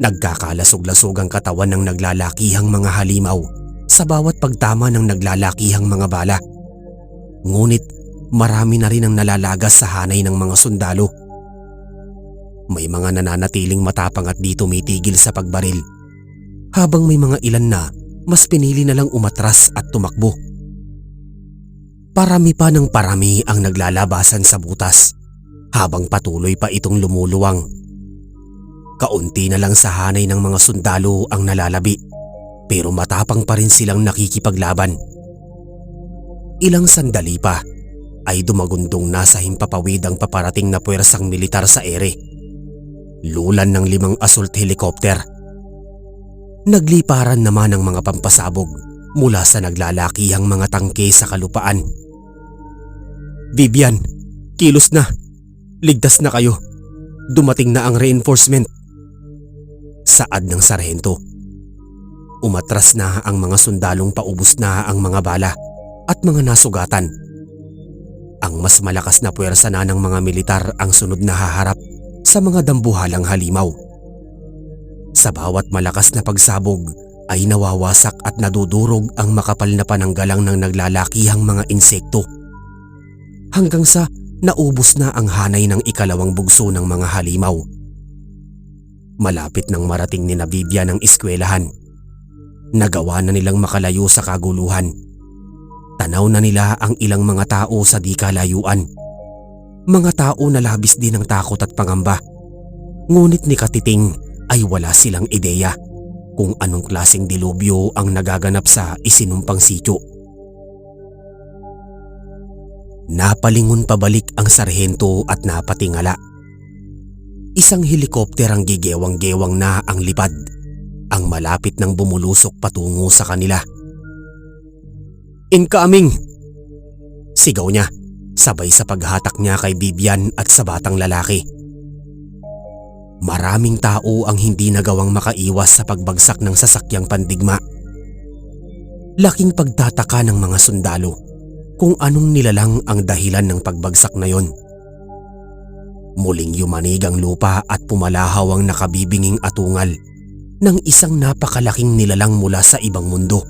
Nagkakalasog-lasog ang katawan ng naglalakihang mga halimaw sa bawat pagtama ng naglalakihang mga bala. Ngunit marami na rin ang nalalagas sa hanay ng mga sundalo. May mga nananatiling matapang at di tumitigil sa pagbaril, habang may mga ilan na mas pinili na lang umatras at tumakbo. Parami pa ng parami ang naglalabasan sa butas habang patuloy pa itong lumuluwang. Kaunti na lang sa hanay ng mga sundalo ang nalalabi, pero matapang pa rin silang nakikipaglaban. Ilang sandali pa ay dumagundong na sa himpapawid ang paparating na puwersang militar sa ere. Lulan ng 5 assault helicopter. Nagliparan naman ang mga pampasabog mula sa naglalakihang mga tangke sa kalupaan. "Vivian, kilos na. Ligtas na kayo. Dumating na ang reinforcement." Saad ng sarhento. Umatras na ang mga sundalong, paubos na ang mga bala at mga nasugatan. Ang mas malakas na puwersa na ng mga militar ang sunod na haharap sa mga dambuhalang halimaw. Sa bawat malakas na pagsabog ay nawawasak at nadudurog ang makapal na pananggalang ng naglalakihang mga insekto, hanggang sa naubos na ang hanay ng ikalawang bugso ng mga halimaw. Malapit nang marating ni Vivian ang eskwelahan. Nagawa na nilang makalayo sa kaguluhan. Tanaw na nila ang ilang mga tao sa di kalayuan. Mga tao na labis din ng takot at pangamba. Ngunit ni Katiting ay wala silang ideya kung anong klaseng dilubyo ang nagaganap sa isinumpang sityo. Napalingon pabalik ang sarhento at napatingala. Isang helikopter ang gigewang-gewang na ang lipad, ang malapit nang bumulusok patungo sa kanila. "Incoming!" sigaw niya, sabay sa paghatak niya kay Vivian at sa batang lalaki. Maraming tao ang hindi nagawang makaiwas sa pagbagsak ng sasakyang pandigma. Laking pagtataka ng mga sundalo kung anong nilalang ang dahilan ng pagbagsak na yon. Muling yumanig ang lupa at pumalahaw ang nakabibinging atungal ng isang napakalaking nilalang mula sa ibang mundo.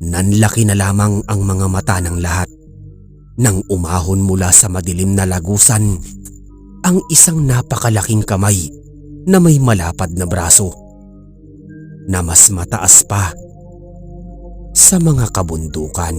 Nanlaki na lamang ang mga mata ng lahat nang umahon mula sa madilim na lagusan ang isang napakalaking kamay na may malapad na braso na mas mataas pa sa mga kabundukan.